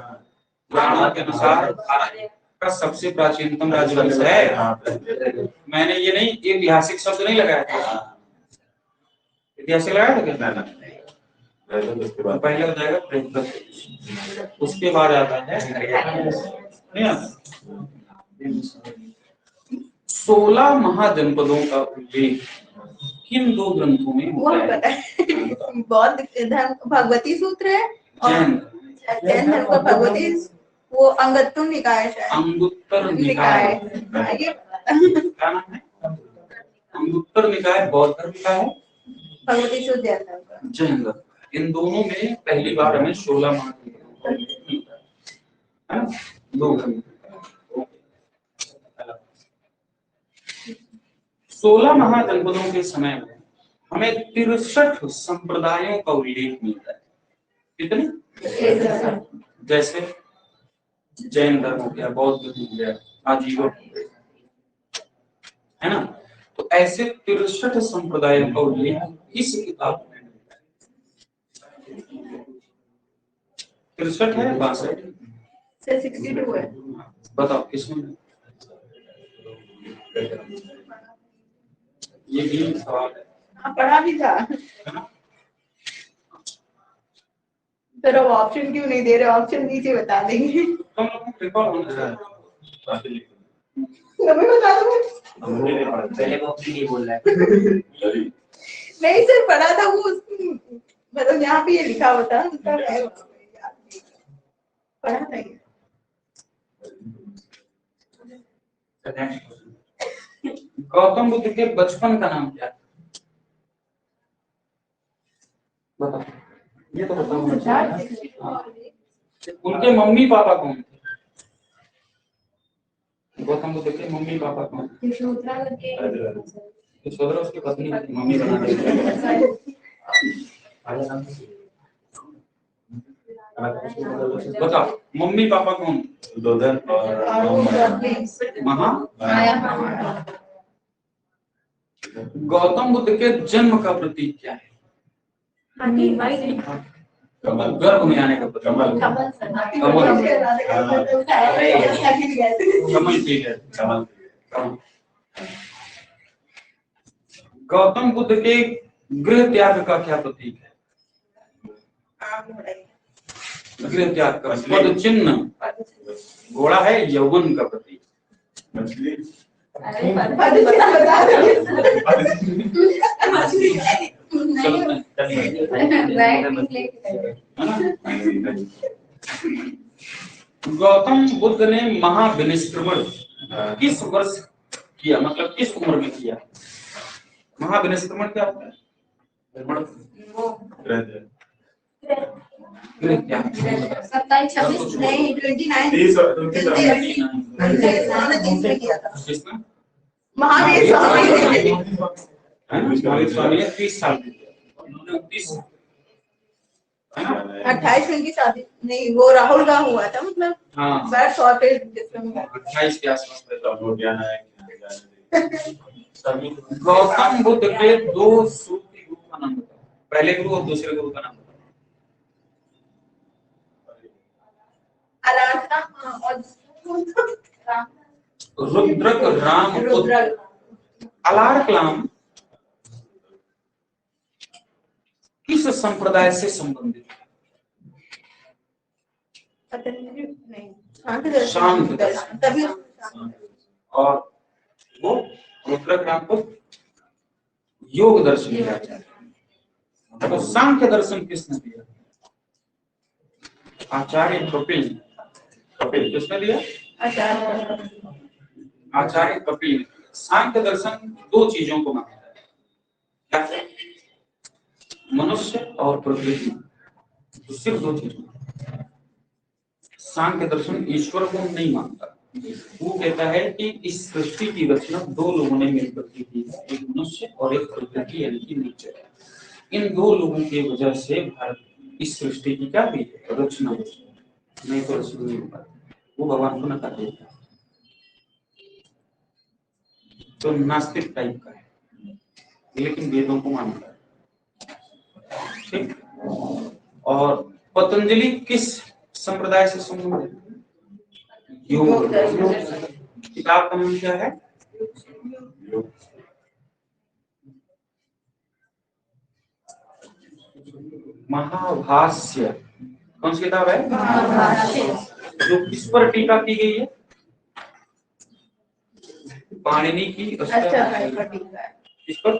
पुराणों के अनुसार भारत का सबसे प्राचीनतम राजवंश है। मैंने ये नहीं, ऐतिहासिक शब्द नहीं लगाया था। ऐतिहासिक लगाया था क्या? तो पहले हो जाएगा बृहद्रथ, उसके बाद आता है नहीं आता। 16 महाजनपदों का उल्लेख किन दो ग्रंथों में
वो
होता
पता है। बौद्ध धर्म भगवती सूत्र है और
जैन
जैन धर्म का भगवती वो अंगुत्तर निकाय है।
अंगुत्तर निकाय।
ये
क्या नाम है? अंगुत्तर निकाय बौद्ध धर्म का है,
भगवती सूत्र जैन धर्म का।
जैन धर्म। इन दोनों में पहली बार हमें 16 महाजनपदों का उल्लेख मिलता है ना? दो ग्रंथ। 16 महाजनपदों के समय में हमें 63 संप्रदायों का उल्लेख मिलता है। कितने? जैसे जैन धर्म हो गया, बौद्ध धर्म हो गया, आजीवन है ना? तो ऐसे 63 संप्रदायों का उल्लेख इस किताब में मिलता है। 63 है 62?
सर 62 है।
बताओ किसमें? ये भी सवाल है।
हाँ पढ़ा भी था।
है ना?
सर अब ऑप्शन क्यों नहीं दे रहे? ऑप्शन दीजिए बता देंगे।
तुम लोग को रिकॉल होना चाहिए।
तुम्हें बता दूँ?
पहले वो नहीं बोल रहा है।
नहीं सर पढ़ा था वो मतलब यहाँ पे ये लिखा होता पढ़ा था ये।
गौतम बुद्ध के बचपन का नाम क्या था? बताओ, ये तो बताओ। उनके मम्मी पापा कौन थे? गौतम बुद्ध के मम्मी पापा कौन थे? यशोधरा उसकी पत्नी थी, मम्मी बना दी। बताओ मम्मी पापा कौन?
उद्धर और
महा।
माया।
गौतम बुद्ध के जन्म का प्रतीक क्या है? गर्भ में आने का प्रतीक
कमल।
कमल ठीक है।
कमल।
गौतम बुद्ध के गृह त्याग का क्या प्रतीक है? गृह त्याग का पद चिन्ह घोड़ा है, यौवन का प्रतीक।
मछली।
गौतम बुद्ध ने महाविनिष्क्रमण किस वर्ष किया, मतलब किस उम्र में किया? महाविनिष्क्रमण क्या होता है? गृह त्याग।
27-26 नहीं 29 किया था महावीर स्वामी ने।
महावीर स्वामी ने 30 साल में किया, उन्होंने 29 है ना?
28 में इनकी शादी नहीं, वो राहुल का हुआ था, मतलब
हाँ
बर्थ शॉर्टेज डिफरेंट।
28 के आसपास पैदा हुआ।
सभी
गौतम बुद्ध के दो सूफी गुरु का नाम बताओ, पहले गुरु और दूसरे गुरु का नाम बताओ।
अलार्का और
रुद्रक राम बुद्ध। अलार्कलाम किस संप्रदाय से संबंधित है?
नहीं
शांत दर्शन।
तभी
और वो रुद्रक राम को योग दर्शन दिया जाता है। तो सांख्य दर्शन किसने दिया? आचार्य कपिल। कपिल किसने दिया? आचार्य कपिल। सांख्य दर्शन दो चीजों को मानता है, क्या है? मनुष्य और प्रकृति, सिर्फ दो चीजों। सांख्य दर्शन ईश्वर को नहीं मानता, वो कहता है कि इस सृष्टि की रचना दो लोगों ने मिलकर की थी, एक मनुष्य और एक प्रकृति यानी कि नेचर। इन दो लोगों की वजह से भारत इस सृष्टि की क्या हुई रचना, नहीं तो रचना नहीं हो पाती। वो भगवान को नकार देता है, तो नास्तिक टाइप का है, लेकिन वेदों को मानता है। ठीक। और पतंजलि किस संप्रदाय से संबंधित? योग। किताब का नाम क्या है? महाभाष्य। कौन सी किताब है? जो किस पर टीका की गई है? पाणिनि की। किस पर?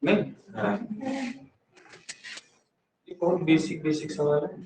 नहीं, ये बहुत बेसिक सवाल है।